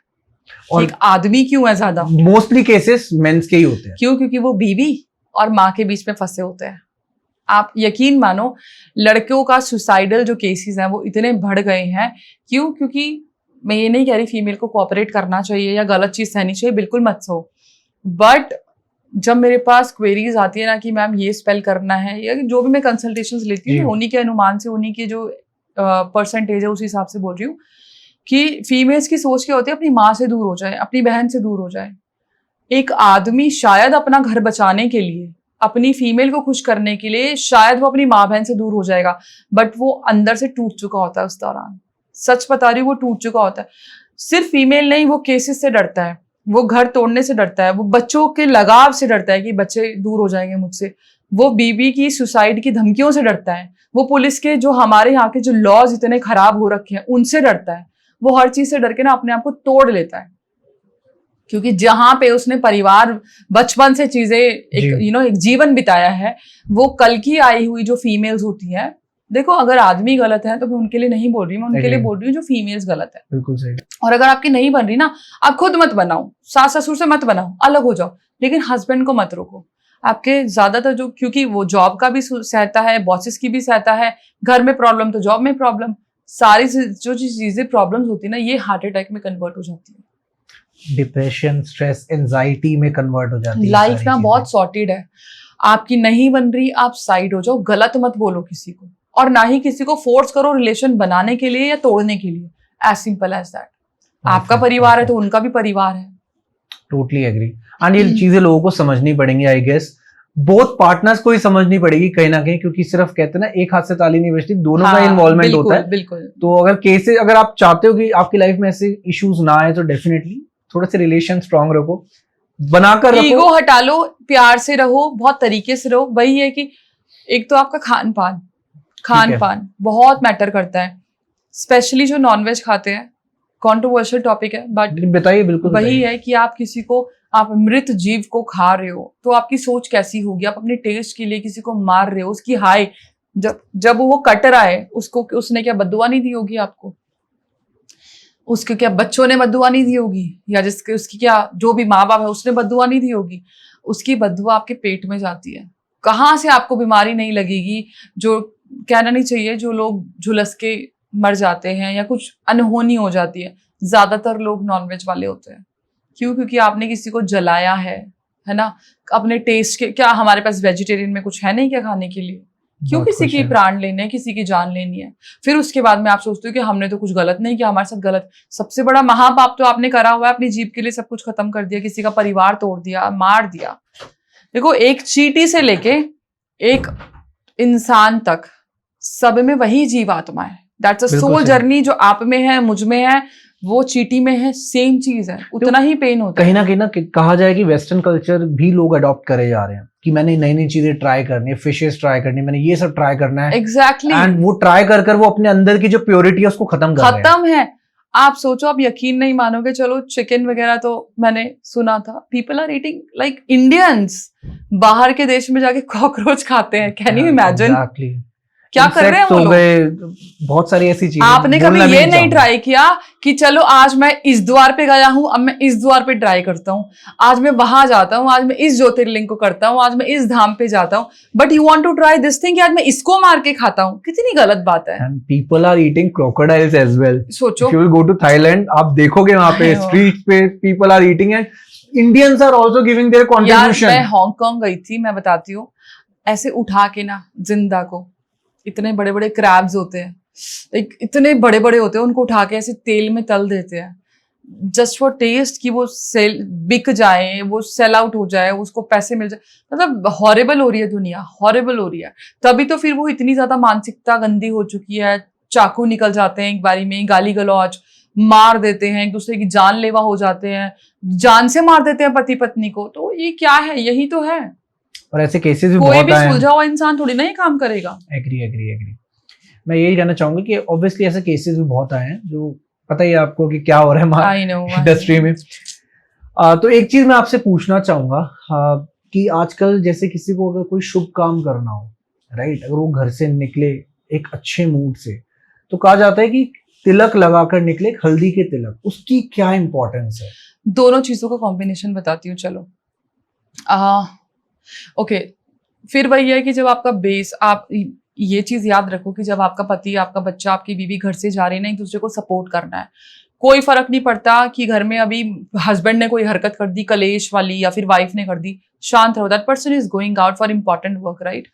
और एक आदमी क्यों है ज्यादा? मोस्टली केसेस मेंस के ही होते हैं। क्यों? क्योंकि वो बीवी और माँ के बीच में फंसे होते हैं। आप यकीन मानो, लड़कियों का सुसाइडल जो केसेस हैं वो इतने बढ़ गए हैं। क्यों? क्योंकि मैं ये नहीं कह रही फीमेल को कोऑपरेट करना चाहिए या गलत चीज सहनी चाहिए, बिल्कुल मत सहो। बट जब मेरे पास क्वेरीज आती है ना कि मैम ये स्पेल करना है, या जो भी मैं कंसल्टेशंस लेती हूँ उन्हीं के अनुमान से, उन्हीं की जो परसेंटेज है उस हिसाब से बोल रही हूँ कि फीमेल्स की सोच क्या होती है, अपनी माँ से दूर हो जाए, अपनी बहन से दूर हो जाए। एक आदमी शायद अपना घर बचाने के लिए, अपनी फीमेल को खुश करने के लिए शायद वो अपनी माँ बहन से दूर हो जाएगा, बट वो अंदर से टूट चुका होता है उस दौरान। सच बता रही हूँ, वो टूट चुका होता है। सिर्फ फीमेल नहीं, वो केसेस से डरता है, वो घर तोड़ने से डरता है, वो बच्चों के लगाव से डरता है कि बच्चे दूर हो जाएंगे मुझसे, वो बीबी की सुसाइड की धमकियों से डरता है, वो पुलिस के जो हमारे यहाँ के जो लॉज इतने खराब हो रखे हैं उनसे डरता है। वो हर चीज से डर के ना अपने आप को तोड़ लेता है, क्योंकि जहां पे उसने परिवार बचपन से चीजें एक एक जीवन बिताया है, वो कल की आई हुई जो फीमेल्स होती हैं। देखो, अगर आदमी गलत है तो मैं उनके लिए नहीं बोल रही, मैं उनके लिए बोल रही हूँ जो फीमेल्स गलत है। बिल्कुल सही। और अगर आपकी नहीं बन रही ना, आप खुद मत बनाओ, सास ससुर से मत बनाओ, अलग हो जाओ, लेकिन हस्बैंड को मत रोको। आपके ज्यादातर जो, क्योंकि वो जॉब का भी सहता है, बॉसेस की भी सहता है, घर में प्रॉब्लम तो जॉब में प्रॉब्लम, सारी जो चीजें प्रॉब्लम्स होती है ना, ये हार्ट अटैक में कन्वर्ट हो जाती है, डिप्रेशन, स्ट्रेस, एंजाइटी में कन्वर्ट हो जाती है। लाइफ ना बहुत सॉर्टेड है। आपकी नहीं बन रही, आप साइड हो जाओ, गलत मत बोलो किसी को, और ना ही किसी को फोर्स करो रिलेशन बनाने के लिए या तोड़ने के लिए। As simple as that. आपका परिवार है तो उनका भी परिवार है। Totally agree. एंड ये चीजें लोगों को समझनी पड़ेंगी, आई गेस बोथ पार्टनर्स को ही समझनी पड़ेगी कहीं ना कहीं, क्योंकि सिर्फ कहते हैं ना एक हाथ से ताली नहीं बजती, दोनों का इन्वॉल्वमेंट होता है। बिल्कुल। तो अगर केसेस, अगर आप चाहते हो कि आपकी लाइफ में ऐसे इश्यूज ना आए, तो डेफिनेटली थोड़े से रिलेशन स्ट्रांग रखो, बनाकर रखो, ईगो हटा लो, प्यार से रहो, बहुत तरीके से रहो। वही है कि एक तो आपका खान पान बहुत मैटर करता है, स्पेशली जो नॉनवेज खाते हैं। कॉन्ट्रोवर्शियल टॉपिक है, बट बताइए। बिल्कुल वही है कि आप किसी को, आप मृत जीव को खा रहे हो तो आपकी सोच कैसी होगी। आप अपने टेस्ट के लिए किसी को मार रहे हो, उसकी हाय जब वो कट रहा है, उसको उसने क्या बद्दुआ नहीं दी होगी आपको? उसके क्या बच्चों ने बद्दुआ नहीं दी होगी? या जिसके उसकी क्या जो भी माँ बाप है उसने बद्दुआ नहीं दी होगी? उसकी बद्दुआ आपके पेट में जाती है। कहाँ से आपको बीमारी नहीं लगेगी? जो कहना नहीं चाहिए, जो लोग झुलस के मर जाते हैं या कुछ अनहोनी हो जाती है, ज्यादातर लोग नॉनवेज वाले होते हैं। क्यों? क्योंकि आपने किसी को जलाया है ना, अपने टेस्ट के। क्या हमारे पास वेजिटेरियन में कुछ है नहीं क्या खाने के लिए? क्यों किसी की प्राण लेने, किसी की जान लेनी है? फिर उसके बाद में आप सोचते हो कि हमने तो कुछ गलत नहीं किया, हमारे साथ गलत। सबसे बड़ा महापाप तो आपने करा हुआ है, अपनी जीभ के लिए सब कुछ खत्म कर दिया, किसी का परिवार तोड़ दिया, मार दिया। देखो, एक चींटी से लेके एक इंसान तक, सब में वही जीवात्मा है। That's a soul journey. जो आप में है, मुझ में है, वो चींटी में है, सेम चीज है, उतना ही पेन होता है। कहीं ना कहा जाए कि वेस्टर्न कल्चर भी लोग अडॉप्ट करे जा रहे हैं कि मैंने नई नई चीजें ट्राई करनी है, फिशेस ट्राई करनी है, मैंने ये सब ट्राई करना है। एग्जैक्टली। एंड वो ट्राई कर वो अपने अंदर की जो प्योरिटी है उसको खत्म है। आप सोचो, आप यकीन नहीं मानोगे, चलो चिकन वगैरह तो मैंने सुना था, people are eating like Indians बाहर के देश में जाके कॉकरोच खाते हैं। Can you imagine? क्या कर रहे हैं वो लोग? बहुत सारी ऐसी चीजें। आपने कभी ये नहीं ट्राई किया कि चलो आज मैं इस द्वार पे गया हूं, अब मैं इस द्वार पे ट्राई करता हूं, आज मैं वहां जाता हूं, आज मैं इस ज्योतिर्लिंग को करता हूं, आज मैं इस धाम पे जाता हूं, but you want to try this thing कि आज मैं इसको मार के खाता हूं? कितनी गलत बात है। And people are eating crocodiles as well. सोचो, if you will go to Thailand, आप देखोगे वहां पे स्ट्रीट पे people are eating and Indians are also giving their contribution. मैं हांगकांग गई थी, मैं बताती हूँ, ऐसे उठा के ना जिंदा को, इतने बड़े बड़े क्रैब्स होते हैं, इतने बड़े बड़े होते हैं, उनको उठा के ऐसे तेल में तल देते हैं जस्ट फॉर टेस्ट, कि वो सेल बिक जाए, वो सेल आउट हो जाए, उसको पैसे मिल जाए। मतलब हॉरेबल हो रही है दुनिया, हॉरेबल हो रही है। तभी तो फिर वो इतनी ज्यादा मानसिकता गंदी हो चुकी है, चाकू निकल जाते हैं एक बारी में, गाली गलौज, मार देते हैं, एक दूसरे की जानलेवा हो जाते हैं, जान से मार देते हैं पति पत्नी को। तो ये क्या है, यही तो है। और ऐसे केसेस भी कोई बहुत भी आए हैं। सुलझा हुआ इंसान थोड़ी ना ये काम करेगा। एग्री। मैं यही कहना चाहूंगा कि ऑब्वियसली ऐसे केसेस भी बहुत आए हैं, जो पता ही है आपको कि क्या हो रहा है हमारे इंडस्ट्री में। तो एक चीज मैं आपसे पूछना चाहूंगा कि आजकल जैसे किसी को अगर कोई शुभ काम करना हो, राइट, अगर वो घर से निकले एक अच्छे मूड से, तो कहा जाता है कि तिलक लगाकर निकले, हल्दी के तिलक, उसकी क्या इंपॉर्टेंस है? दोनों चीजों का कॉम्बिनेशन बताती हूँ, चलो। ओके, फिर वही है कि जब आपका बेस, आप ये चीज याद रखो कि जब आपका पति, आपका बच्चा, आपकी बीवी घर से जा रही है ना, एक दूसरे को सपोर्ट करना है। कोई फर्क नहीं पड़ता कि घर में अभी हस्बैंड ने कोई हरकत कर दी कलेश वाली, या फिर वाइफ ने कर दी, शांत रहो। That person is going out for important work, right?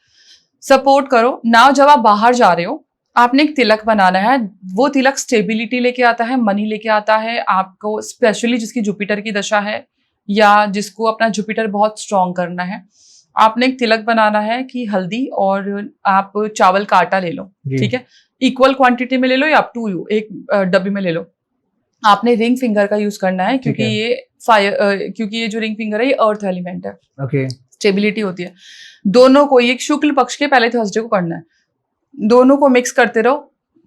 Support करो ना। जब आप बाहर जा रहे हो, आपने एक तिलक बनाना है। वो तिलक स्टेबिलिटी लेके आता है, मनी लेके आता है आपको, स्पेशली जिसकी जुपिटर की दशा है या जिसको अपना जुपिटर बहुत स्ट्रॉन्ग करना है। आपने एक तिलक बनाना है कि हल्दी और आप चावल का आटा ले लो, ठीक है, इक्वल क्वांटिटी में ले लो या अप टू यू, एक डब्बी में ले लो। आपने रिंग फिंगर का यूज करना है, क्योंकि ये फायर, क्योंकि ये जो रिंग फिंगर है ये अर्थ एलिमेंट है, ओके, स्टेबिलिटी होती है। दोनों को, एक शुक्ल पक्ष के पहले थर्सडे को करना है, दोनों को मिक्स करते रहो।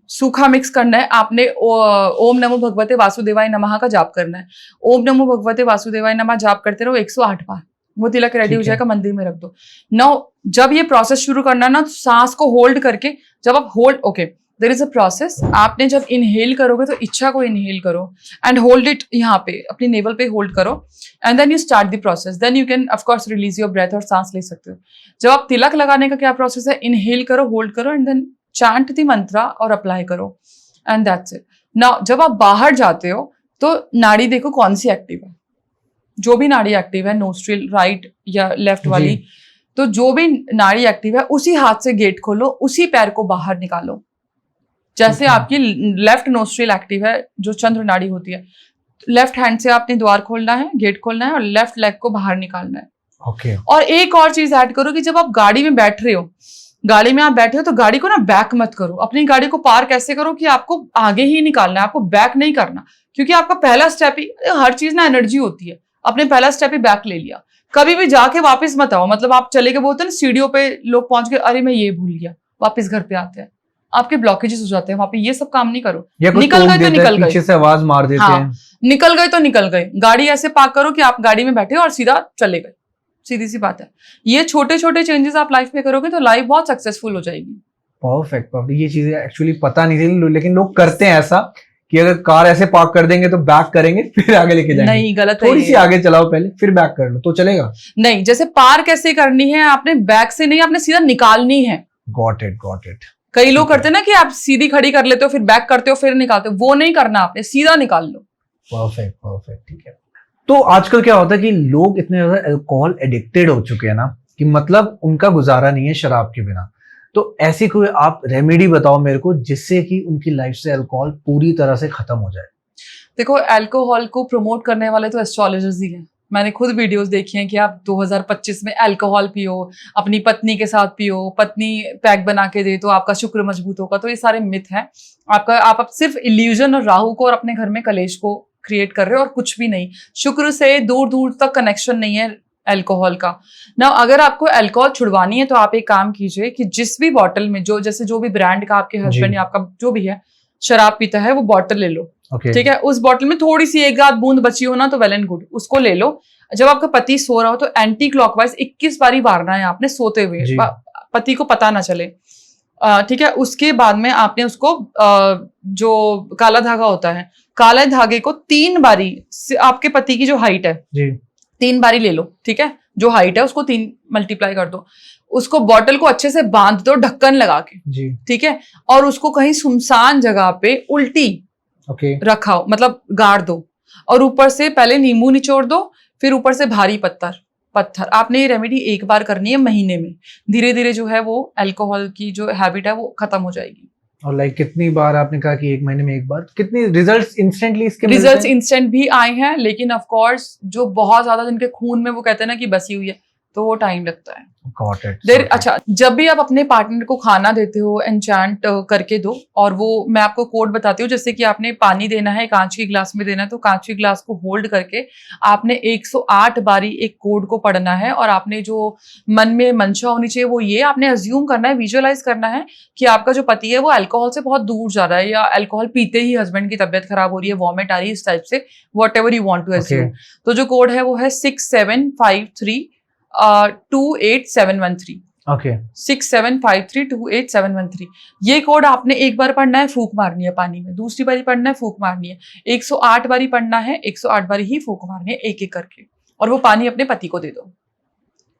सूखा मिक्स करना है। आपने ओम नमो भगवते वासुदेवाय नमः का जाप करना है। ओम नमो भगवते वासुदेवाय नमः जाप करते रहो 108 बार। वो तिलक रेडी हो जाएगा, मंदिर में रख दो। नाउ जब ये प्रोसेस शुरू करना है ना, सांस को होल्ड करके, जब आप hold, okay, there is a process. आपने जब इनहेल करोगे तो इच्छा को इनहेल करो एंड होल्ड इट, यहाँ पे अपनी नेवल पे होल्ड करो, and then you start the process. Then you can of course release your breath और सांस ले सकते हो। जब आप तिलक लगाने का क्या प्रोसेस है, इनहेल करो, होल्ड करो एंड देन चैंट द मंत्रा और अप्लाई करो, एंड दैट्स इट। नाउ जब आप बाहर जाते हो तो नाड़ी देखो कौन सी एक्टिव है। जो भी नाड़ी एक्टिव है, नोस्ट्रिल राइट या लेफ्ट वाली, तो जो भी नाड़ी एक्टिव है उसी हाथ से गेट खोलो, उसी पैर को बाहर निकालो। जैसे आपकी लेफ्ट नोस्ट्रिल एक्टिव है, जो चंद्र नाड़ी होती है, लेफ्ट हैंड से आपने द्वार खोलना है, गेट खोलना है और लेफ्ट लेग को बाहर निकालना है। ओके। और एक और चीज ऐड करो कि जब आप गाड़ी में बैठ रहे हो, गाड़ी में आप बैठे हो तो गाड़ी को ना बैक मत करो। अपनी गाड़ी को पार्क ऐसे करो कि आपको आगे ही निकालना है, आपको बैक नहीं करना, क्योंकि आपका पहला स्टेप ही, हर चीज ना एनर्जी होती है। आपने पहला स्टेप ही बैक ले लिया, कभी भी जाके वापस मत आओ। मतलब आप चले गए, बोलते हैं ना सीढ़ियों पे लोग पहुंच गए, अरे मैं ये भूल गया, वापस घर पे आते हैं, आपके ब्लॉकेजेस हो जाते हैं वहां पे। ये सब काम नहीं करो। निकल गए तो निकल गए, पीछे से आवाज मार देते हैं, निकल गए तो निकल गए। गाड़ी ऐसे पार्क करो कि आप गाड़ी में बैठे और सीधा चले गए, सीधी सी बात है। ये छोटे छोटे चेंजेस आप लाइफ में करोगे तो लाइफ बहुत सक्सेसफुल हो जाएगी। परफेक्ट। ये चीजें एक्चुअली पता नहीं थी, लेकिन लोग करते हैं ऐसा कि अगर कार ऐसे पार्क कर देंगे तो बैक करेंगे, फिर आगे लेके जाएंगे। नहीं, गलत है। थोड़ी सी आगे चलाओ पहले, फिर बैक कर लो तो चलेगा। नहीं, जैसे पार्क ऐसे करनी है, आपने बैक से नहीं, आपने सीधा निकालनी है। Got it. कई लोग करते हैं ना कि आप सीधी खड़ी कर लेते हो, फिर बैक करते हो, फिर निकालते हो। वो नहीं करना, आपने सीधा निकाल लो। परफेक्ट, ठीक है। तो आजकल क्या होता है कि लोग इतने ज्यादा अल्कोहल एडिक्टेड हो चुके हैं ना, कि मतलब उनका गुजारा नहीं है शराब के बिना। तो ऐसी कोई आप रेमेडी बताओ मेरे को, जिससे कि उनकी लाइफ से अल्कोहल पूरी तरह से खत्म हो जाए। देखो, अल्कोहल को प्रमोट करने वाले तो एस्ट्रोलॉजर्स ही हैं। मैंने खुद वीडियोस देखी हैं कि आप 2025 में अल्कोहल पियो, अपनी पत्नी के साथ पियो, पत्नी पैक बना के दे तो आपका शुक्र मजबूत होगा। तो ये सारे मिथ हैं। आप सिर्फ इल्यूजन और राहु को और अपने घर में कलेश को क्रिएट कर रहे हो और कुछ भी नहीं। शुक्र से दूर दूर तक कनेक्शन नहीं है अल्कोहल का ना। अगर आपको अल्कोहल छुड़वानी है तो आप एक काम कीजिए कि जिस भी बॉटल में, जो भी ब्रांड का आपके हस्बैंड या आपका जो भी है शराब पीता है, वो बॉटल ले लो, ठीक है। उस बॉटल में थोड़ी सी एक आध बूंद बची हो ना तो वेल एंड गुड, उसको ले लो। जब आपका पति सो रहा हो तो एंटी क्लॉकवाइज 21 बारी मारना है आपने, सोते हुए, पति को पता ना चले, ठीक है। उसके बाद में आपने उसको जो काला धागा होता है, काले धागे को 3 बारी, आपके पति की जो हाइट है 3 बारी ले लो, ठीक है। जो हाइट है उसको 3 मल्टीप्लाई कर दो, उसको बॉटल को अच्छे से बांध दो ढक्कन लगा के, ठीक है। और उसको कहीं सुनसान जगह पे उल्टी रखाओ, मतलब गाड़ दो, और ऊपर से पहले नींबू निचोड़ दो, फिर ऊपर से भारी पत्थर, पत्थर। आपने ये रेमेडी एक बार करनी है महीने में, धीरे धीरे जो है वो अल्कोहल की जो हैबिट है वो खत्म हो जाएगी। और लाइक कितनी बार आपने कहा कि एक महीने में एक बार, कितनी रिजल्ट्स इंस्टेंटली इसके रिजल्ट्स इंस्टेंट भी आए हैं, लेकिन ऑफ कोर्स जो बहुत ज्यादा जिनके खून में वो कहते हैं ना कि बसी हुई है, तो वो टाइम लगता है। Got it. अच्छा, जब भी आप अपने पार्टनर को खाना देते हो एन्चेंट करके दो, और वो मैं आपको कोड बताती हूँ। जैसे कि आपने पानी देना है, कांच की ग्लास में देना है, तो कांच की ग्लास को होल्ड करके आपने 108 बारी एक कोड को पढ़ना है, और आपने जो मन में मंशा होनी चाहिए वो ये आपने अज्यूम करना है, विजुअलाइज करना है कि आपका जो पति है वो अल्कोहल से बहुत दूर जा रहा है, या अल्कोहल पीते ही हस्बैंड की तबियत खराब हो रही है, वॉमिट आ रही है, इस टाइप से, whatever you want to assume. तो जो कोड है वो है 6753 28713। ओके, 6753 28713। ये कोड आपने एक बार पढ़ना है, फूंक मारनी है पानी में, दूसरी बारी पढ़ना है, फूंक मारनी है, 108 बारी पढ़ना है, 108 बारी ही फूंक मारनी है, एक एक करके, और वो पानी अपने पति को दे दो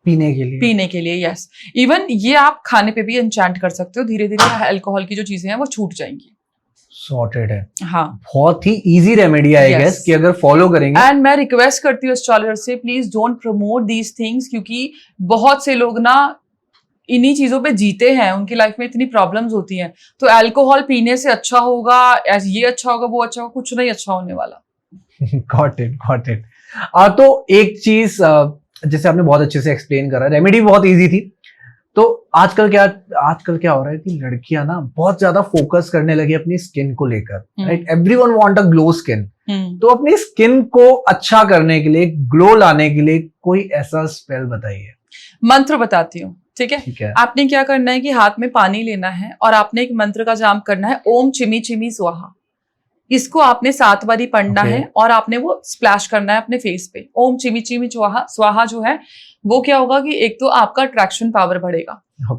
पीने के लिए। यस। इवन ये आप खाने पे भी एन्चेंट कर सकते हो, धीरे धीरे अल्कोहल की जो चीजें हैं वो छूट जाएंगी। सॉर्टेड है। हाँ, बहुत ही इजी रेमेडी आई गेस कि अगर फॉलो करेंगे। एंड मैं रिक्वेस्ट करती हूँ एस्ट्रोलॉजर से, please don't promote these things, क्योंकि बहुत से लोग ना इन्हीं चीजों पे जीते हैं, उनकी लाइफ में इतनी प्रॉब्लम्स होती हैं, तो अल्कोहल पीने से अच्छा होगा, ये अच्छा होगा, वो अच्छा होगा, कुछ नहीं अच्छा होने वाला। Got it. तो एक चीज जैसे आपने बहुत अच्छे से एक्सप्लेन करा, रेमेडी बहुत इजी थी। तो आजकल क्या हो रहा है कि लड़कियां ना बहुत ज्यादा फोकस करने लगी अपनी स्किन को लेकर, right? Everyone want a glow skin. तो अपनी स्किन को अच्छा करने के लिए, ग्लो लाने के लिए कोई ऐसा स्पेल बताइए। मंत्र बताती हूँ, ठीक है? आपने क्या करना है कि हाथ में पानी लेना है, और आपने एक मंत्र का जाप करना है, ओम चिमी चिमी स्वाहा। इसको आपने 7 बारी पढ़ना है, और आपने वो स्प्लैश करना है अपने फेस पे। ओम चिमी चिमी स्वाहा जो है वो क्या होगा कि एक तो आपका अट्रैक्शन पावर बढ़ेगा,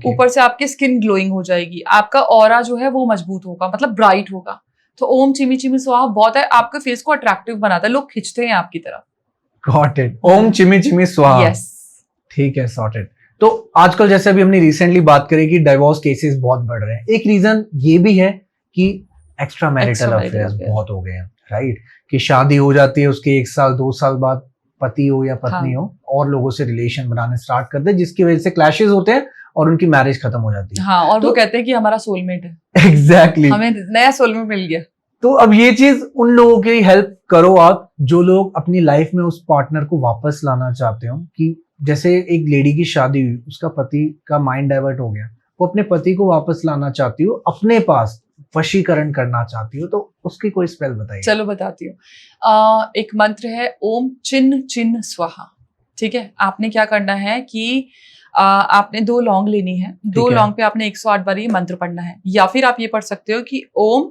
ऊपर से आपकी स्किन ग्लोइंग हो जाएगी, आपका ऑरा जो है वो मजबूत होगा, मतलब ब्राइट होगा। तो ओम चिमी चिमी स्वाहा बहुत है, आपके फेस को अट्रैक्टिव बनाता है, लोग खिंचते हैं आपकी तरफ। Got it. ओम चिमी चिमी स्वाहा। यस, ठीक है, सॉर्टेड। तो आजकल जैसे अभी हमने रिसेंटली बात करी कि डाइवोर्स केसेस बहुत बढ़ रहे हैं, एक रीजन ये भी है कि एक्स्ट्रा मैरिटल अफेयर्स बहुत हो गए हैं, राइट? कि शादी हो जाती है, उसके 1 साल 2 साल बाद पति हो या पत्नी हो और लोगों से रिलेशन बनाने स्टार्ट करते हैं, जिसकी वजह से क्लैशेस होते हैं और उनकी मैरिज खत्म हो जाती है। हाँ, और तो वो कहते हैं कि हमारा सोलमेट है। एग्जैक्टली, हमें नया सोलमेट मिल गया। तो अब ये चीज उन लोगों की हेल्प करो आप, जो लोग अपनी लाइफ में उस पार्टनर को वापस लाना चाहते हो। कि जैसे एक लेडी की शादी हुई, उसका पति का माइंड डाइवर्ट हो गया, वो अपने पति को वापस लाना चाहती हो, अपने पास वशीकरण करना चाहती हो, तो उसकी कोई स्पेल बताइए। चलो बताती हूँ। एक मंत्र है ओम चिन चिन स्वाहा, ठीक है? आपने क्या करना है कि आपने 2 लौंग लेनी है, 2 लौंग पे आपने 108 बार ये मंत्र पढ़ना है, या फिर आप ये पढ़ सकते हो कि ओम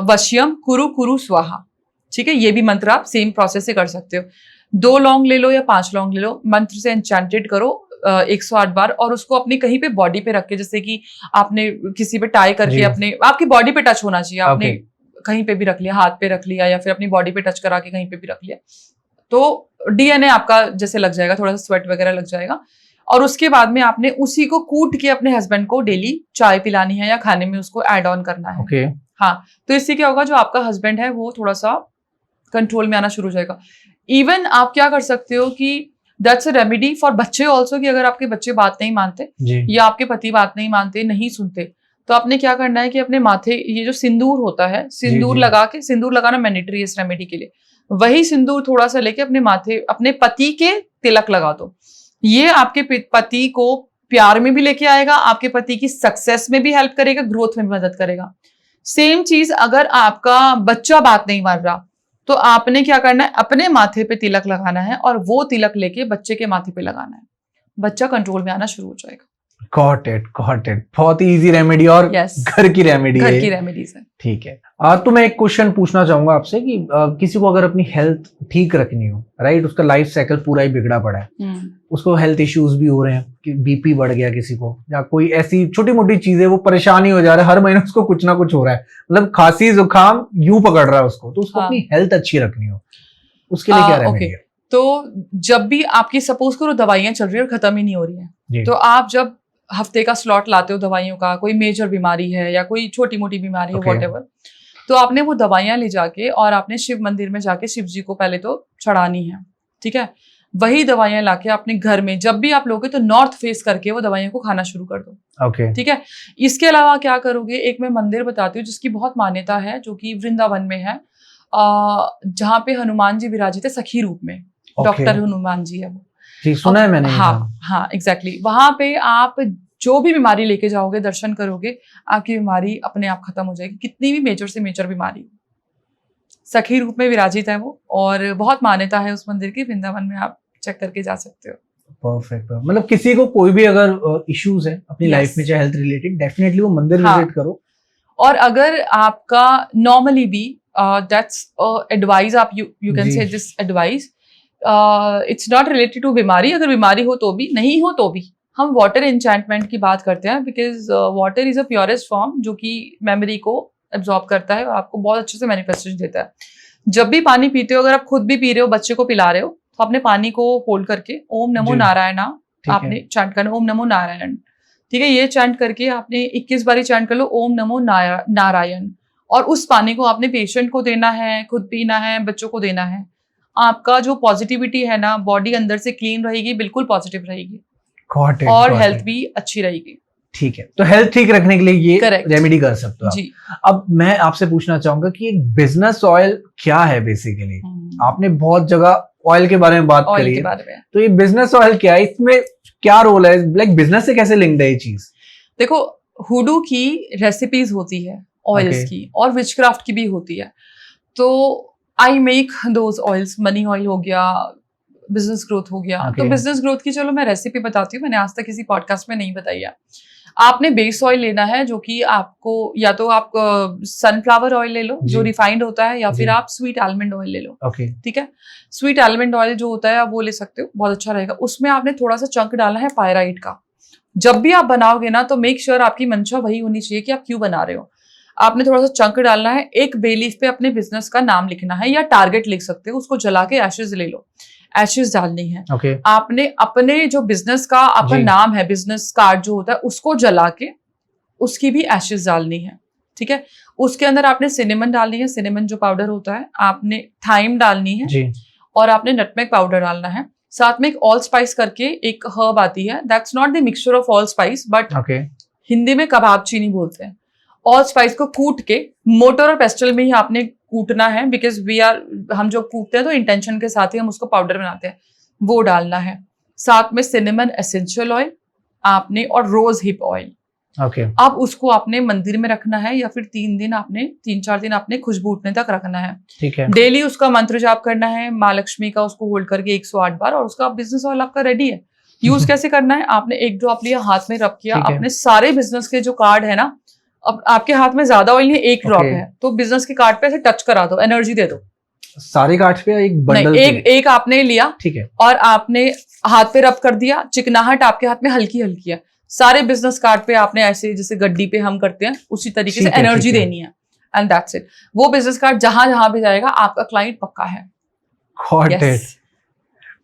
वश्यम कुरु कुरु स्वाहा, ठीक है? ये भी मंत्र आप सेम प्रोसेस से कर सकते हो। 2 लौंग ले लो या 5 लौंग ले लो, मंत्र से एन्चेंटेड करो 108 बार, और उसको अपनी कहीं पे बॉडी पे रख के, जैसे कि आपने किसी पे टाई करके अपने आपकी बॉडी पे टच होना चाहिए, आपने कहीं पे भी रख लिया, हाथ पे रख लिया, या फिर अपनी बॉडी पे टच करा के कहीं पे भी रख लिया, तो डीएनए आपका जैसे लग जाएगा, थोड़ा सा स्वेट वगैरह लग जाएगा। और उसके बाद में आपने उसी को कूट के अपने हस्बैंड को डेली चाय पिलानी है, या खाने में उसको ऐड ऑन करना है। हाँ, तो इससे क्या होगा, जो आपका हस्बैंड है वो थोड़ा सा कंट्रोल में आना शुरू हो जाएगा। इवन आप क्या कर सकते हो कि दैट्स अ रेमेडी फॉर बच्चे ऑल्सो, कि अगर आपके बच्चे बात नहीं मानते या आपके पति बात नहीं मानते, नहीं सुनते, तो आपने क्या करना है कि अपने माथे ये जो सिंदूर होता है, सिंदूर लगा के, सिंदूर लगाना मैंडेटरी है इस रेमेडी के लिए, वही सिंदूर थोड़ा सा लेके अपने माथे अपने पति के तिलक लगा दो। ये आपके पति को प्यार में भी लेके आएगा, आपके पति की सक्सेस में भी हेल्प करेगा, ग्रोथ में भी मदद करेगा। सेम चीज अगर आपका बच्चा बात नहीं मान रहा, तो आपने क्या करना है, अपने माथे पे तिलक लगाना है, और वो तिलक लेके बच्चे के माथे पे लगाना है, बच्चा कंट्रोल में आना शुरू हो जाएगा। Got it. बहुत ही इजी रेमेडी, और घर की रेमेडी है, घर की रेमेडीज है। ठीक है। तो मैं एक क्वेश्चन पूछना चाहूंगा आपसे कि किसी को अगर अपनी हेल्थ ठीक रखनी हो, राइट, उसका लाइफ साइकिल पूरा ही बिगड़ा पड़ा है, उसको हेल्थ इश्यूज भी हो रहे हैं, कि बीपी बढ़ गया किसी को, या कोई ऐसी छोटी मोटी चीजें, वो परेशानी हो जा रहा है, हर महीने उसको कुछ ना कुछ हो रहा है, मतलब खांसी जुकाम यूं पकड़ रहा है उसको, तो उसको अपनी हेल्थ अच्छी रखनी हो, उसके लिए क्या रेमेडी है? तो जब भी आपकी सपोज करो दवाइयां चल रही है और खत्म ही नहीं हो रही है, तो आप जब हफ्ते का स्लॉट लाते हो दवाइयों का, कोई मेजर बीमारी है या कोई छोटी मोटी बीमारी है, व्हाटएवर, तो आपने वो दवाइयां ले जाके और आपने शिव मंदिर में जाके शिव जी को पहले तो चढ़ानी है, ठीक है? वही दवाइयां लाके अपने घर में जब भी आप लोगे तो नॉर्थ फेस करके वो दवाइयों को खाना शुरू कर दो। ओके, ठीक है। इसके अलावा क्या करोगे, एक मैं मंदिर बताती हूँ जिसकी बहुत मान्यता है, जो कि वृंदावन में है, जहाँ पे हनुमान जी विराजित है सखी रूप में। डॉक्टर हनुमान जी है वो। जी, सुना है मैंने। हाँ, एग्जैक्टली। वहां पे आप जो भी बीमारी लेके जाओगे, दर्शन करोगे, आपकी बीमारी अपने आप खत्म हो जाएगी, कितनी भी मेजर से मेजर बीमारी। सखी रूप में विराजित है वो, और बहुत मान्यता है उस मंदिर की। वृंदावन में आप चेक करके जा सकते हो। परफेक्ट। मतलब किसी को कोई भी अगर इश्यूज है अपनी लाइफ में, चाहे हेल्थ रिलेटेड, डेफिनेटली वो मंदिर विजिट करो। और अगर आपका नॉर्मली भी दैट्स एडवाइस, आप you can say this advice, it's not related to बीमारी। अगर बीमारी हो तो भी, नहीं हो तो भी, हम वाटर एन्चैंटमेंट की बात करते हैं, because water is a purest form जो कि मेमोरी को एब्जॉर्ब करता है और आपको बहुत अच्छे से मैनिफेस्टेशन देता है। जब भी पानी पीते हो, अगर आप खुद भी पी रहे हो, बच्चे को पिला रहे हो, तो अपने पानी को होल्ड करके ओम नमो नारायण आपने चैंट करना, ओम नमो नारायण। ठीक है, ये चैंट करके आपने 21 बारी चैंट कर लो, ओम नमो नारायण। और उस पानी को आपने पेशेंट को देना है, खुद पीना है, बच्चों को देना है। आपका जो पॉजिटिविटी है ना, बॉडी अंदर से क्लीन रहेगी, बिल्कुल पॉजिटिव रहेगी, और हेल्थ भी अच्छी रहेगी। ठीक है, तो हेल्थ ठीक रखने के लिए ये रेमेडी कर सकते हो जी। अब मैं आपसे पूछना चाहूंगा कि एक बिजनेस ऑयल क्या है बेसिकली? आपने बहुत जगह ऑयल के बारे में बात करी है, तो ये बिजनेस ऑयल क्या है, इसमें क्या रोल है, लाइक बिजनेस से कैसे लिंक्ड है ये चीज? देखो, हुडू की रेसिपीज होती है ऑयल्स की, और विचक्राफ्ट की भी होती है। तो I make those oils, money oil हो गया, बिजनेस ग्रोथ हो गया। तो बिजनेस ग्रोथ की चलो मैं रेसिपी बताती हूँ, मैंने आज तक किसी पॉडकास्ट में नहीं बताई है। आपने बेस ऑयल लेना है, जो कि आपको, या तो आप सनफ्लावर ऑयल ले लो जो रिफाइंड होता है, या फिर आप स्वीट आलमंड ऑयल ले लो। ठीक है, स्वीट आलमंड ऑयल जो होता है आप वो ले सकते हो, बहुत अच्छा रहेगा। उसमें आपने थोड़ा सा चंक डालना है पायराइट का। जब भी आप बनाओगे ना, तो मेक श्योर आपकी मंशा वही होनी चाहिए कि आप क्यों बना रहे हो। आपने थोड़ा सा चंक डालना है। एक बे लीफ पे अपने बिजनेस का नाम लिखना है, या टारगेट लिख सकते हो, उसको जला के एशेज ले लो, एशेज डालनी है। आपने अपने जो बिजनेस का आपका नाम है, बिजनेस कार्ड जो होता है, उसको जला के उसकी भी एशेज डालनी है। ठीक है, उसके अंदर आपने सिनेमन डालनी है, सिनेमन जो पाउडर होता है, आपने थाइम डालनी है जी। और आपने नटमेग पाउडर डालना है। साथ में एक ऑल स्पाइस करके एक हर्ब आती है, that's not the mixture of all spice, but Hindi में कबाब चीनी बोलते हैं। ऑल स्पाइस को कूट के, मोटर और पेस्टल में ही आपने कूटना है, बिकॉज हम जो कूटते हैं तो इंटेंशन के साथ ही हम उसको पाउडर बनाते हैं, वो डालना है। साथ में सिनेमन एसेंशियल ऑयल आपने, और रोज हिप ऑयल। अब उसको आपने मंदिर में रखना है, या फिर 3-4 दिन आपने खुशबू उठने तक रखना है। ठीक है, डेली उसका मंत्र जाप करना है, माँ लक्ष्मी का, उसको होल्ड करके 108 बार, और उसका बिजनेस ऑयल आपका रेडी है। यूज कैसे करना है, आपने एक ड्रॉप लिया, हाथ में रब किया, अपने सारे बिजनेस के जो कार्ड है ना, अब आपके हाथ में ज्यादा ऑयल नहीं, एक ड्रॉप है, तो बिजनेस के कार्ड पे ऐसे टच करा दो, एनर्जी दे दो। सारे कार्ड पे एक बंडल नहीं, एक आपने लिया, ठीक है, और आपने हाथ पे रब कर दिया, चिकनाहट आपके हाथ में हल्की हल्की है, सारे बिजनेस कार्ड पे आपने ऐसे जैसे गड्डी पे हम करते हैं उसी तरीके से एनर्जी देनी है, एंड दैट्स इट। वो बिजनेस कार्ड जहां जहां भी जाएगा, आपका क्लाइंट पक्का है। yes.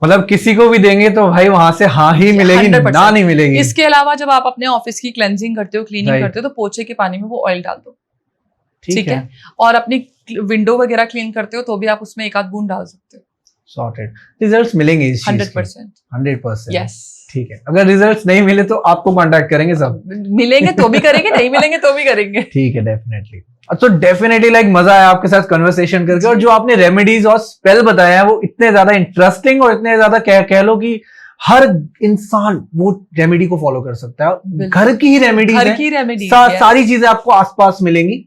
मतलब किसी को भी देंगे तो भाई वहां से हाँ ही मिलेगी, ना नहीं मिलेगी। इसके अलावा जब आप अपने ऑफिस की क्लेंजिंग करते हो, क्लीनिंग करते हो, तो पोछे के पानी में वो ऑयल डाल दो। ठीक है, और अपनी विंडो वगैरह क्लीन करते हो तो भी आप उसमें एक आध बूंद डाल सकते हो। सॉर्टेड, रिजल्ट्स मिलेंगे इस चीज के 100%। यस, ठीक है। अगर रिजल्ट्स नहीं मिले तो आपको कांटेक्ट करेंगे, सब मिलेंगे तो भी करेंगे, नहीं मिलेंगे तो भी करेंगे। ठीक है, डेफिनेटली। तो डेफिनेटली लाइक मजा आया आपके साथ कन्वर्सेशन करके, और जो आपने रेमेडीज और स्पेल बताया है वो इतने ज्यादा इंटरेस्टिंग, और इतने ज्यादा कह लो कि हर इंसान वो रेमेडी को फॉलो कर सकता है। घर की ही रेमेडीज है, सारी चीजें आपको आसपास मिलेंगी,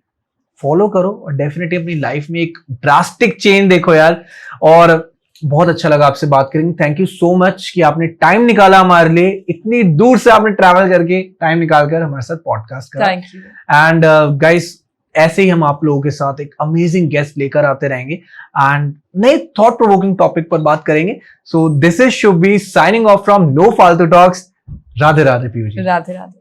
फॉलो करो, और डेफिनेटली अपनी लाइफ में एक ड्रास्टिक चेंज देखो यार। और बहुत अच्छा लगा आपसे बात करेंगे। थैंक यू सो मच कि आपने टाइम निकाला हमारे लिए, इतनी दूर से आपने ट्रैवल करके टाइम निकालकर हमारे साथ पॉडकास्ट करा। Thank you. एंड गाइस, ऐसे ही हम आप लोगों के साथ एक अमेजिंग गेस्ट लेकर आते रहेंगे, एंड नए थॉट प्रोवोकिंग टॉपिक पर बात करेंगे। So this is Shubhi signing off from no Faltu talks. Radhe Radhe Piyu ji. Radhe Radhe.